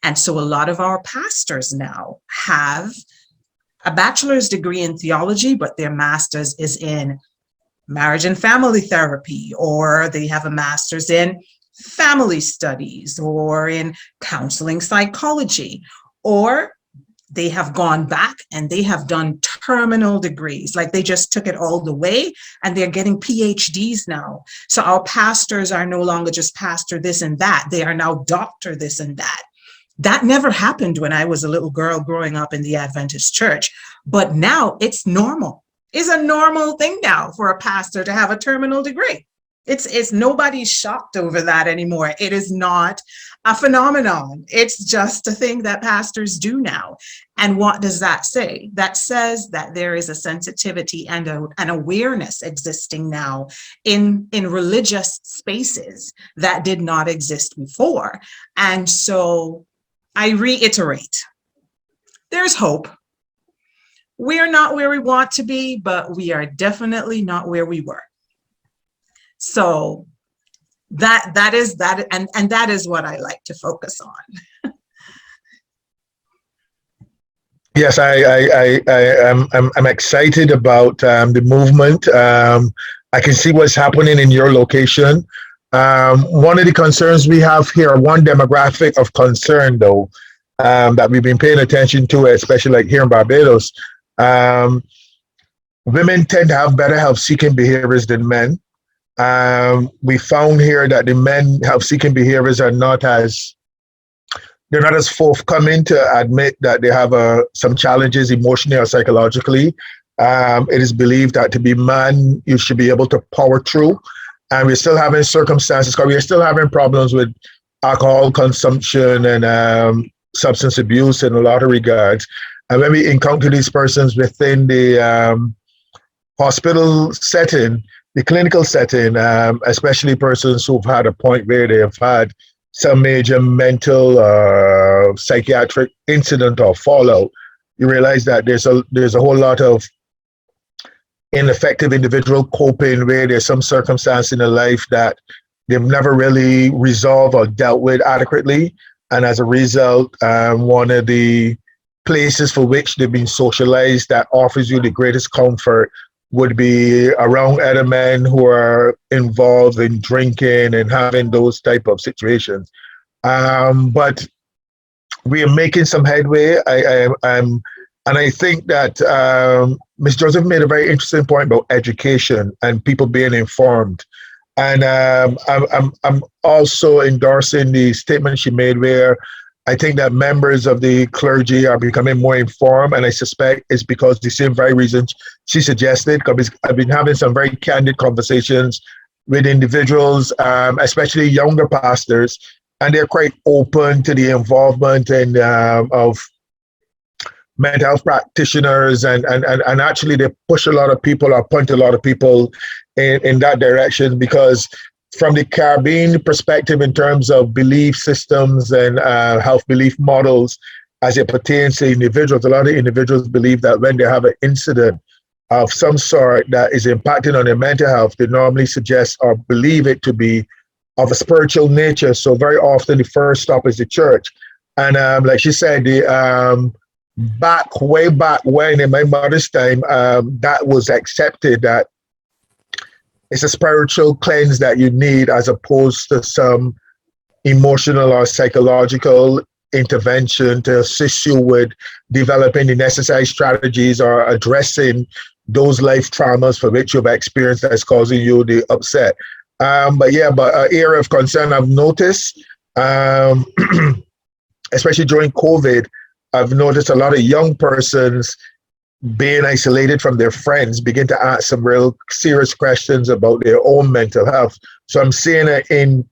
And so a lot of our pastors now have a bachelor's degree in theology, but their master's is in marriage and family therapy, or they have a master's in family studies or in counseling psychology, or they have gone back and they have done terminal degrees, like they just took it all the way and they're getting PhDs now. So our pastors are no longer just pastor this and that, they are now doctor this and that. That never happened when I was a little girl growing up in the Adventist church, but now it's normal. It's a normal thing now for a pastor to have a terminal degree. It's nobody's shocked over that anymore. It is not a phenomenon. It's just a thing that pastors do now. And what does that say? That says that there is a sensitivity and an awareness existing now in religious spaces that did not exist before. And so I reiterate, there's hope. We're not where we want to be, but we are definitely not where we were. So that is that, and that is what I like to focus on. Yes, I'm excited about the movement. I can see what's happening in your location. One of the concerns we have here, one demographic of concern though, that we've been paying attention to, especially like here in Barbados, women tend to have better health-seeking behaviors than men. We found here that the men health-seeking behaviors are not as forthcoming to admit that they have some challenges emotionally or psychologically. It is believed that to be man, you should be able to power through. And we're still having circumstances, because we're still having problems with alcohol consumption and substance abuse in a lot of regards. And when we encounter these persons within the hospital setting, the clinical setting, especially persons who've had a point where they have had some major mental psychiatric incident or fallout, you realize that there's a whole lot of ineffective individual coping, where there's some circumstance in their life that they've never really resolved or dealt with adequately. And as a result, one of the places for which they've been socialized that offers you the greatest comfort would be around other men who are involved in drinking and having those type of situations. But we are making some headway. And I think that Ms. Joseph made a very interesting point about education and people being informed. And I'm also endorsing the statement she made, where I think that members of the clergy are becoming more informed, and I suspect it's because the same very reasons she suggested, because I've been having some very candid conversations with individuals, especially younger pastors, and they're quite open to the involvement and of mental health practitioners, and actually they push a lot of people or point a lot of people in that direction, because from the Caribbean perspective, in terms of belief systems and health belief models as it pertains to individuals, a lot of individuals believe that when they have an incident of some sort that is impacting on their mental health, they normally suggest or believe it to be of a spiritual nature. So very often the first stop is the church. And like she said, way back when in my mother's time, that was accepted, that it's a spiritual cleanse that you need, as opposed to some emotional or psychological intervention to assist you with developing the necessary strategies or addressing those life traumas for which you've experienced that's causing you the upset. But an area of concern I've noticed, especially during COVID, I've noticed a lot of young persons being isolated from their friends begin to ask some real serious questions about their own mental health. So I'm seeing an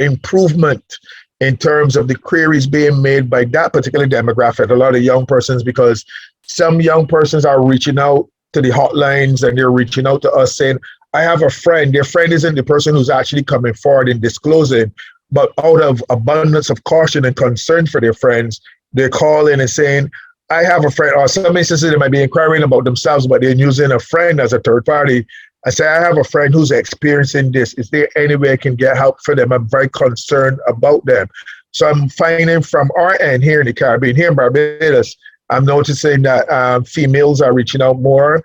improvement in terms of the queries being made by that particular demographic, a lot of young persons, because some young persons are reaching out to the hotlines and they're reaching out to us saying, I have a friend. Their friend isn't the person who's actually coming forward and disclosing, but out of abundance of caution and concern for their friends, they're calling and saying, I have a friend, or some instances they might be inquiring about themselves, but they're using a friend as a third party. I say, I have a friend who's experiencing this. Is there any way I can get help for them? I'm very concerned about them. So I'm finding from our end here in the Caribbean, here in Barbados, I'm noticing that females are reaching out more.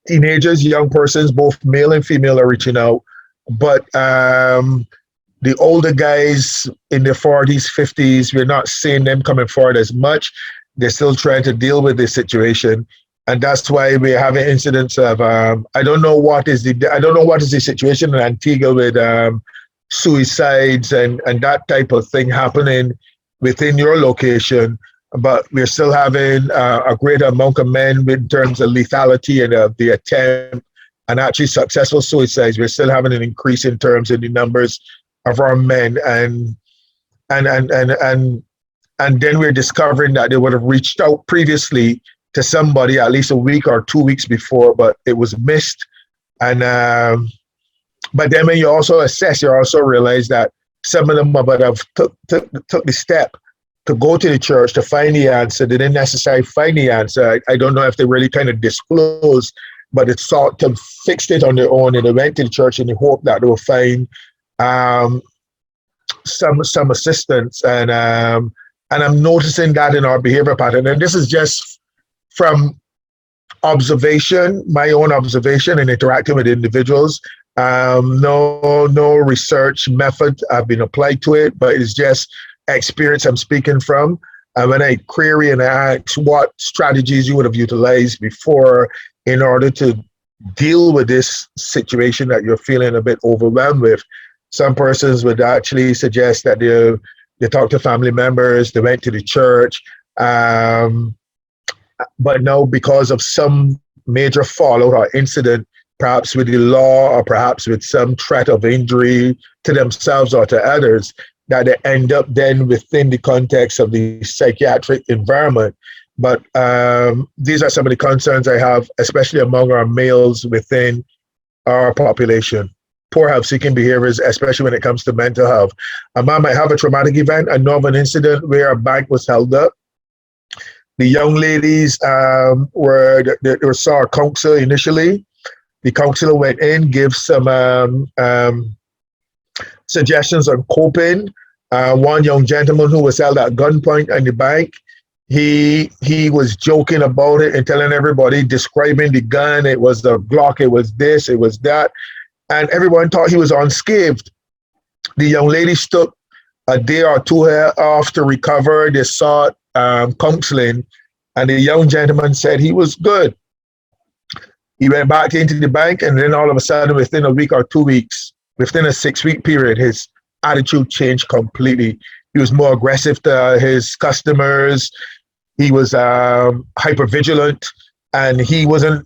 Teenagers, young persons, both male and female are reaching out. But the older guys in their 40s, 50s, we're not seeing them coming forward as much. They're still trying to deal with this situation. And that's why we're having incidents of, I don't know what is the situation in Antigua with suicides and that type of thing happening within your location. But we're still having a greater amount of men in terms of lethality and the attempt and actually successful suicides. We're still having an increase in terms of the numbers of our men, and then we're discovering that they would have reached out previously to somebody at least a week or 2 weeks before, but it was missed. And but then when you also assess, you also realize that some of them would have took the step to go to the church to find the answer. They didn't necessarily find the answer. I don't know if they really kind of disclosed, but they sought to fix it on their own, and they went to the church in the hope that they will find some assistance, and I'm noticing that in our behavior pattern, and this is just from observation, my own observation and interacting with individuals. No research method have been applied to it, but it's just experience I'm speaking from. And when I query and I ask what strategies you would have utilized before in order to deal with this situation that you're feeling a bit overwhelmed with, some persons would actually suggest that they talk to family members, they went to the church, but now because of some major fallout or incident, perhaps with the law or perhaps with some threat of injury to themselves or to others, that they end up then within the context of the psychiatric environment. But these are some of the concerns I have, especially among our males within our population. Poor health-seeking behaviors, especially when it comes to mental health. A man might have a traumatic event. I know of an incident where a bank was held up. The young ladies they saw a counselor initially. The counselor went in, gave some suggestions on coping. One young gentleman who was held at gunpoint in the bank, he was joking about it and telling everybody, describing the gun. It was the Glock, it was this, it was that. And everyone thought he was unscathed. The young ladies took a day or two off to recover. They sought counseling, and the young gentleman said he was good. He went back into the bank, and then all of a sudden, within a week or 2 weeks, within a 6-week period, his attitude changed completely. He was more aggressive to his customers. He was hypervigilant, and he wasn't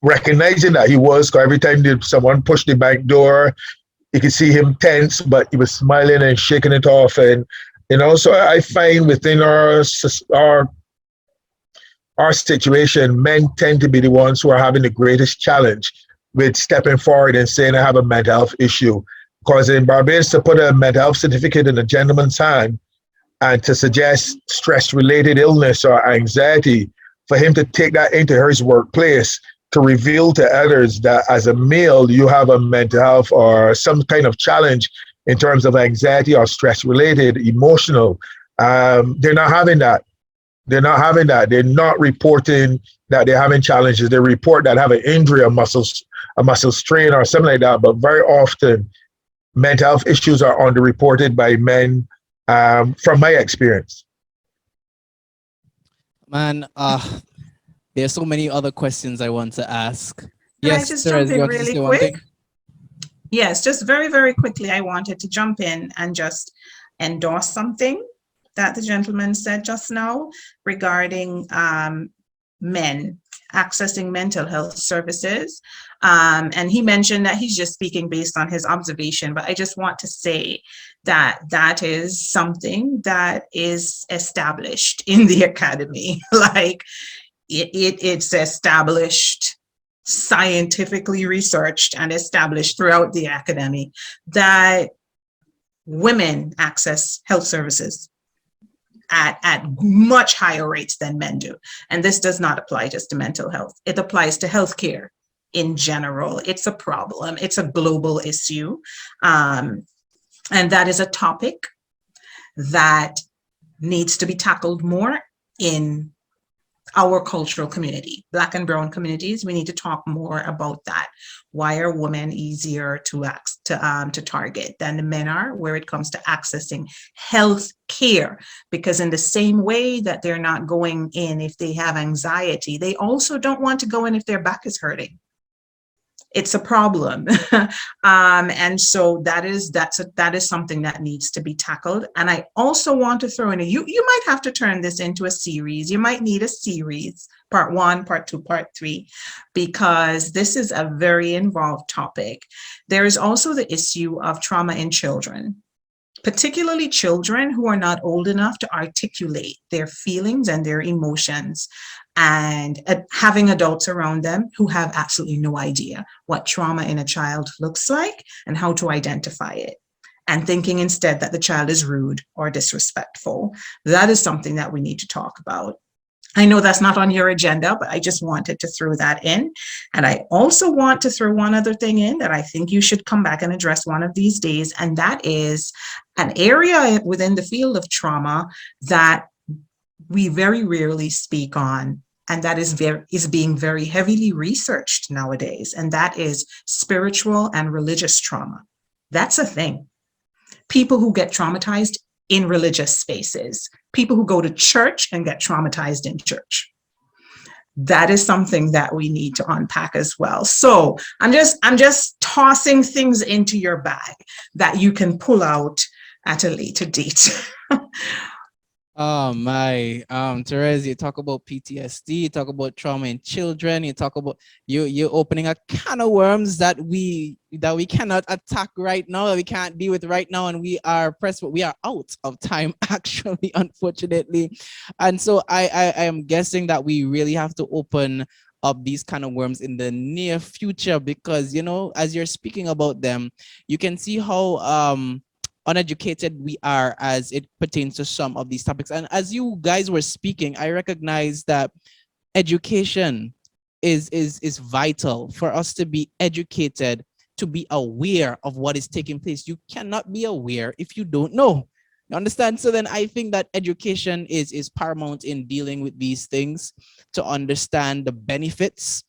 recognizing that he was, because every time someone pushed the bank door, you could see him tense, but he was smiling and shaking it off. And so I find within our situation, men tend to be the ones who are having the greatest challenge with stepping forward and saying, I have a mental health issue. Because in Barbados, to put a mental health certificate in a gentleman's hand and to suggest stress-related illness or anxiety, for him to take that into his workplace, to reveal to others that as a male, you have a mental health or some kind of challenge in terms of anxiety or stress-related, emotional. They're not having that. They're not having that. They're not reporting that they're having challenges. They report that have an injury, a muscle strain or something like that. But very often, mental health issues are underreported by men from my experience. Man, there's so many other questions I want to ask. Can Yes, I just Therese, jump you in want to really say one quick? thing? Yes, just very, very quickly, I wanted to jump in and just endorse something that the gentleman said just now regarding men accessing mental health services. And he mentioned that he's just speaking based on his observation, but I just want to say that that is something that is established in the academy. Like it's established, scientifically researched and established throughout the academy that women access health services at much higher rates than men do. And this does not apply just to mental health. It applies to healthcare in general. It's a problem. It's a global issue. And that is a topic that needs to be tackled more in our cultural community, Black and Brown communities. We need to talk more about that. Why are women easier to target than the men are where it comes to accessing health care? Because in the same way that they're not going in if they have anxiety, they also don't want to go in if their back is hurting. It's a problem. And so that is something that needs to be tackled. And I also want to throw in you might have to turn this into a series. You might need a series, part 1, part 2, part 3, because this is a very involved topic. There is also the issue of trauma in children, particularly children who are not old enough to articulate their feelings and their emotions, and having adults around them who have absolutely no idea what trauma in a child looks like and how to identify it, and thinking instead that the child is rude or disrespectful. That is something that we need to talk about. I know that's not on your agenda, but I just wanted to throw that in. And I also want to throw one other thing in that I think you should come back and address one of these days. And that is an area within the field of trauma that we very rarely speak on, and that is being very heavily researched nowadays. And that is spiritual and religious trauma. That's a thing. People who get traumatized in religious spaces, people who go to church and get traumatized in church. That is something that we need to unpack as well. So I'm just tossing things into your bag that you can pull out at a later date. Oh my, Therese, you talk about PTSD, you talk about trauma in children, you talk about you're opening a can of worms that we cannot attack right now, that we can't deal with right now, and we are pressed, but we are out of time actually, unfortunately. And so I am guessing that we really have to open up these kind of worms in the near future, because as you're speaking about them, you can see how uneducated we are as it pertains to some of these topics. And as you guys were speaking, I recognize that education is vital for us to be educated, to be aware of what is taking place. You cannot be aware if you don't know. You understand? So then I think that education is paramount in dealing with these things, to understand the benefits.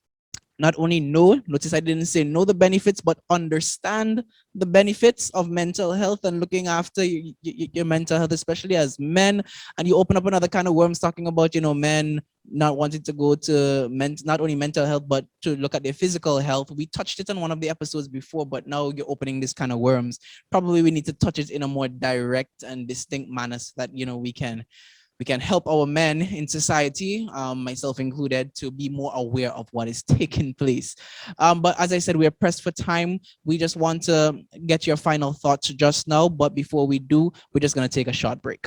Not only notice I didn't say know the benefits, but understand the benefits of mental health and looking after your mental health, especially as men. And you open up another kind of worms talking about, men not wanting to go to not only mental health, but to look at their physical health. We touched it on one of the episodes before, but now you're opening this kind of worms. Probably we need to touch it in a more direct and distinct manner so that, we can help our men in society, myself included, to be more aware of what is taking place. But as I said, we're pressed for time. We just want to get your final thoughts just now. But before we do, we're just going to take a short break.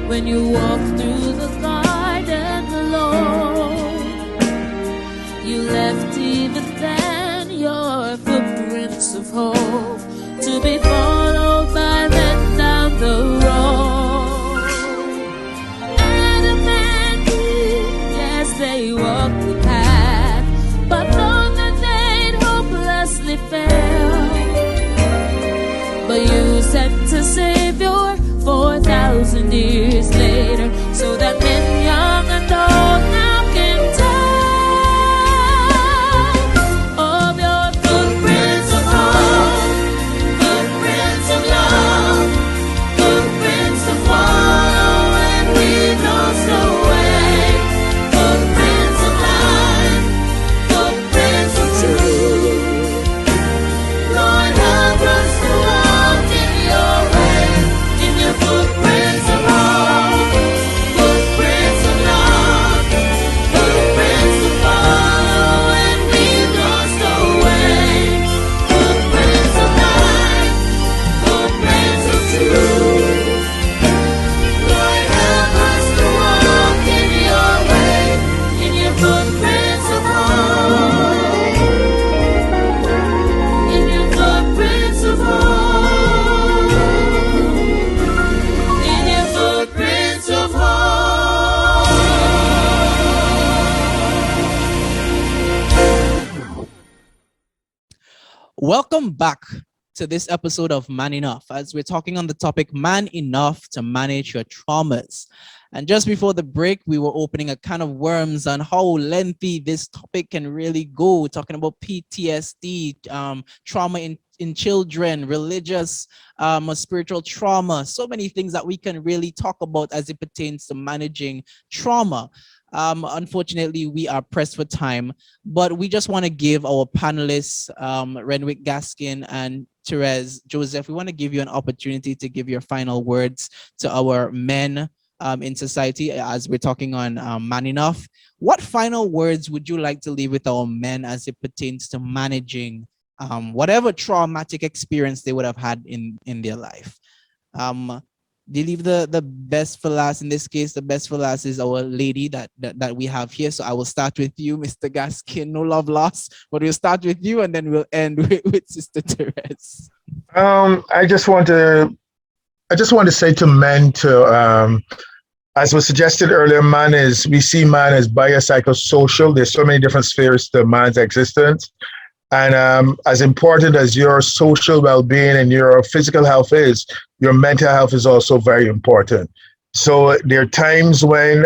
When you walk through the garden alone, you left even then your footprints of hope to be followed by men down the road. Adam and Eve, yes, they walked the path, but though the sent a savior 4,000 years later, so that men young and old now can tell of your footprints of hope, footprints of love, footprints to follow when we've lost our way, footprints of life, footprints of truth. Lord, help us to walk in your way, in your footprints of hope, footprints of love, footprints to follow when we've lost our way, footprints of life, footprints of truth. Lord, help us to walk in your way, in your footprints of hope, in your footprints of hope, in your footprints of hope. Welcome back to this episode of Man Enough, as we're talking on the topic Man Enough to Manage Your Traumas. And just before the break, we were opening a can of worms on how lengthy this topic can really go, talking about PTSD, trauma in children, religious, spiritual trauma, so many things that we can really talk about as it pertains to managing trauma. Unfortunately, we are pressed for time, but we just want to give our panelists, Renwick Gaskin and Therese Joseph, we want to give you an opportunity to give your final words to our men in society as we're talking on Man Enough. What final words would you like to leave with our men as it pertains to managing whatever traumatic experience they would have had in their life? They leave the best for last. In this case, the best for last is our lady that we have here. So I will start with you, Mr. Gaskin. No love lost, but we'll start with you and then we'll end with Sister Therese. I just want to say to men to as was suggested earlier, we see man as biopsychosocial. There's so many different spheres to man's existence. And as important as your social well-being and your physical health is, your mental health is also very important. So there are times when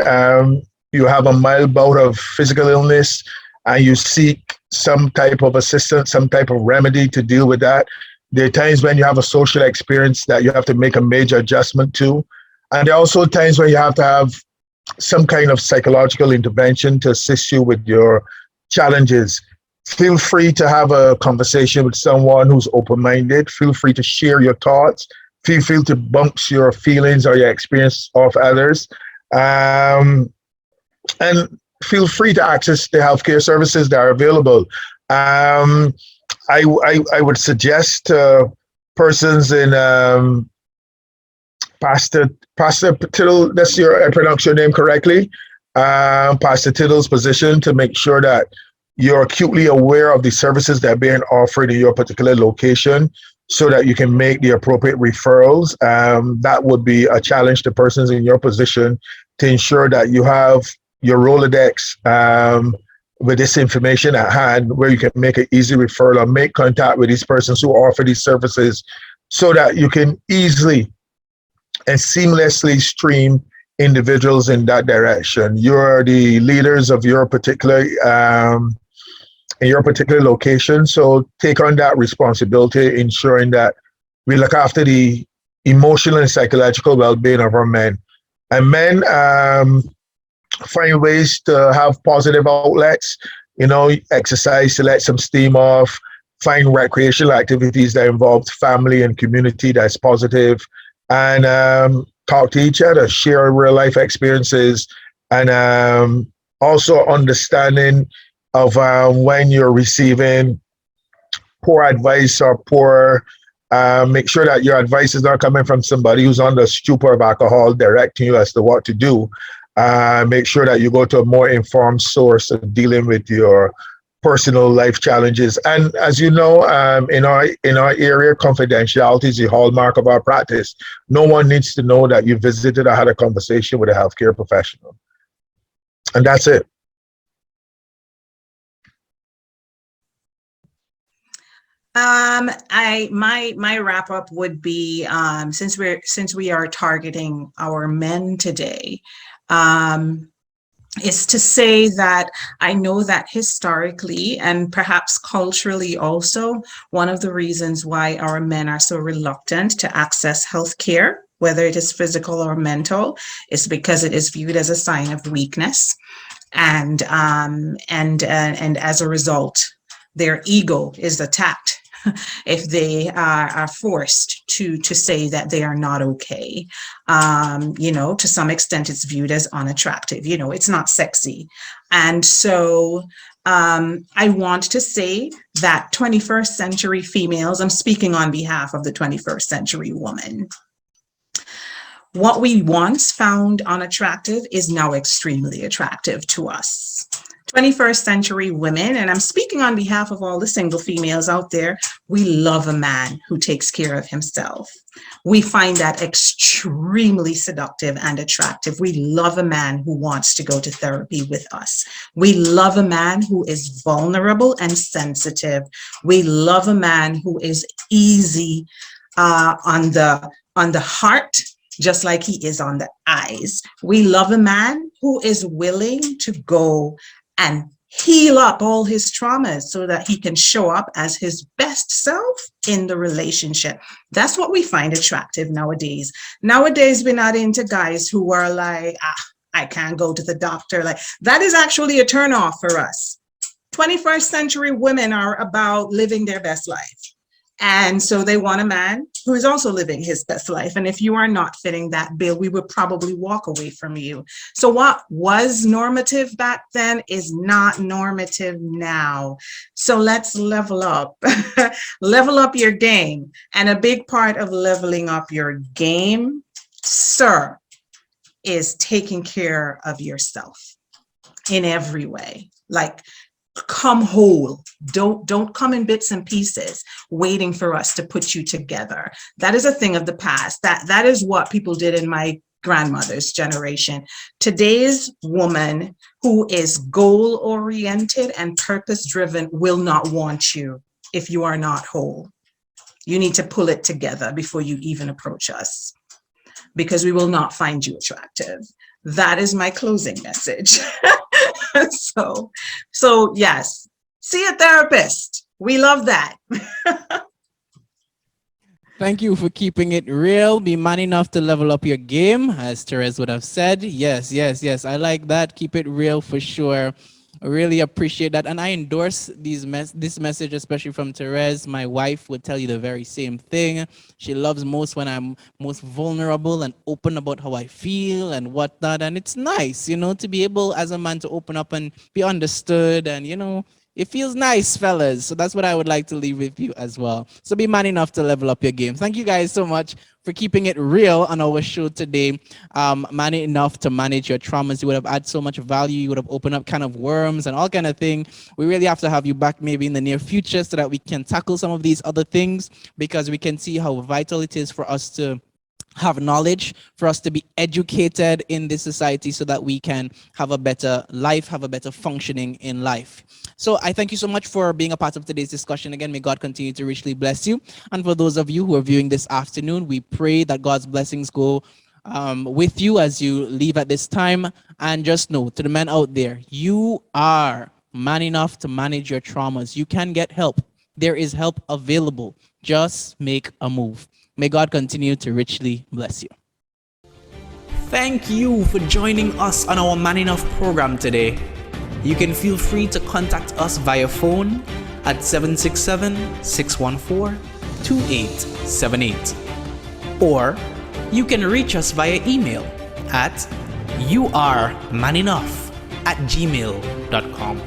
you have a mild bout of physical illness and you seek some type of assistance, some type of remedy to deal with that. There are times when you have a social experience that you have to make a major adjustment to. And there are also times when you have to have some kind of psychological intervention to assist you with your challenges. Feel free to have a conversation with someone who's open-minded. Feel free to share your thoughts. Feel free to bounce your feelings or your experience off others. And feel free to access the healthcare services that are available. I would suggest persons in Pastor Tittle, that's I pronounced your name correctly, Pastor Tittle's position to make sure that you're acutely aware of the services that are being offered in your particular location so that you can make the appropriate referrals. That would be a challenge to persons in your position to ensure that you have your Rolodex with this information at hand where you can make an easy referral or make contact with these persons who offer these services so that you can easily and seamlessly stream individuals in that direction. You're the leaders of your particular in your particular location, so take on that responsibility, ensuring that we look after the emotional and psychological well-being of our men. And men find ways to have positive outlets, exercise to let some steam off, find recreational activities that involve family and community that's positive, and talk to each other, share real life experiences, and also understanding of when you're receiving poor advice or make sure that your advice is not coming from somebody who's on the stupor of alcohol directing you as to what to do. Make sure that you go to a more informed source of dealing with your personal life challenges. And as you know, in our area, confidentiality is the hallmark of our practice. No one needs to know that you visited or had a conversation with a healthcare professional. And that's it. My wrap up would be, since we are targeting our men today, is to say that I know that historically and perhaps culturally also, one of the reasons why our men are so reluctant to access healthcare, whether it is physical or mental, is because it is viewed as a sign of weakness, and as a result, their ego is attacked if they are forced to say that they are not okay. To some extent, it's viewed as unattractive. It's not sexy. And so I want to say that 21st century females, I'm speaking on behalf of the 21st century woman, what we once found unattractive is now extremely attractive to us. 21st century women, and I'm speaking on behalf of all the single females out there, we love a man who takes care of himself. We find that extremely seductive and attractive. We love a man who wants to go to therapy with us. We love a man who is vulnerable and sensitive. We love a man who is easy on the heart, just like he is on the eyes. We love a man who is willing to go and heal up all his traumas so that he can show up as his best self in the relationship. That's what we find attractive nowadays. Nowadays, we're not into guys who are like, I can't go to the doctor. Like, that is actually a turnoff for us. 21st century women are about living their best life. And so they want a man who is also living his best life. And if you are not fitting that bill, we would probably walk away from you. So what was normative back then is not normative now. So let's level up, level up your game. And a big part of leveling up your game, sir, is taking care of yourself in every way. Like, come whole. Don't come in bits and pieces waiting for us to put you together. That is a thing of the past. That is what people did in my grandmother's generation. Today's woman who is goal oriented and purpose driven will not want you if you are not whole. You need to pull it together before you even approach us, because we will not find you attractive. That is my closing message. So yes, see a therapist. We love that. Thank you for keeping it real. Be man enough to level up your game, as Therese would have said. Yes. I like that. Keep it real for sure. I really appreciate that. And I endorse this message, especially from Therese. My wife would tell you the very same thing. She loves most when I'm most vulnerable and open about how I feel and whatnot. And it's nice, to be able as a man to open up and be understood. And, it feels nice, fellas. So that's what I would like to leave with you as well. So be man enough to level up your game. Thank you guys so much for keeping it real on our show today. Man enough to manage your traumas. You would have added so much value. You would have opened up kind of worms and all kind of thing. We really have to have you back maybe in the near future so that we can tackle some of these other things, because we can see how vital it is for us to have knowledge, for us to be educated in this society so that we can have a better life, have a better functioning in life. So I thank you so much for being a part of today's discussion. Again, may God continue to richly bless you. And for those of you who are viewing this afternoon, we pray that God's blessings go with you as you leave at this time. And just know, to the men out there, you are man enough to manage your traumas. You can get help. There is help available. Just make a move. May God continue to richly bless you. Thank you for joining us on our Man Enough program today. You can feel free to contact us via phone at 767-614-2878. Or you can reach us via email at youaremanough@gmail.com.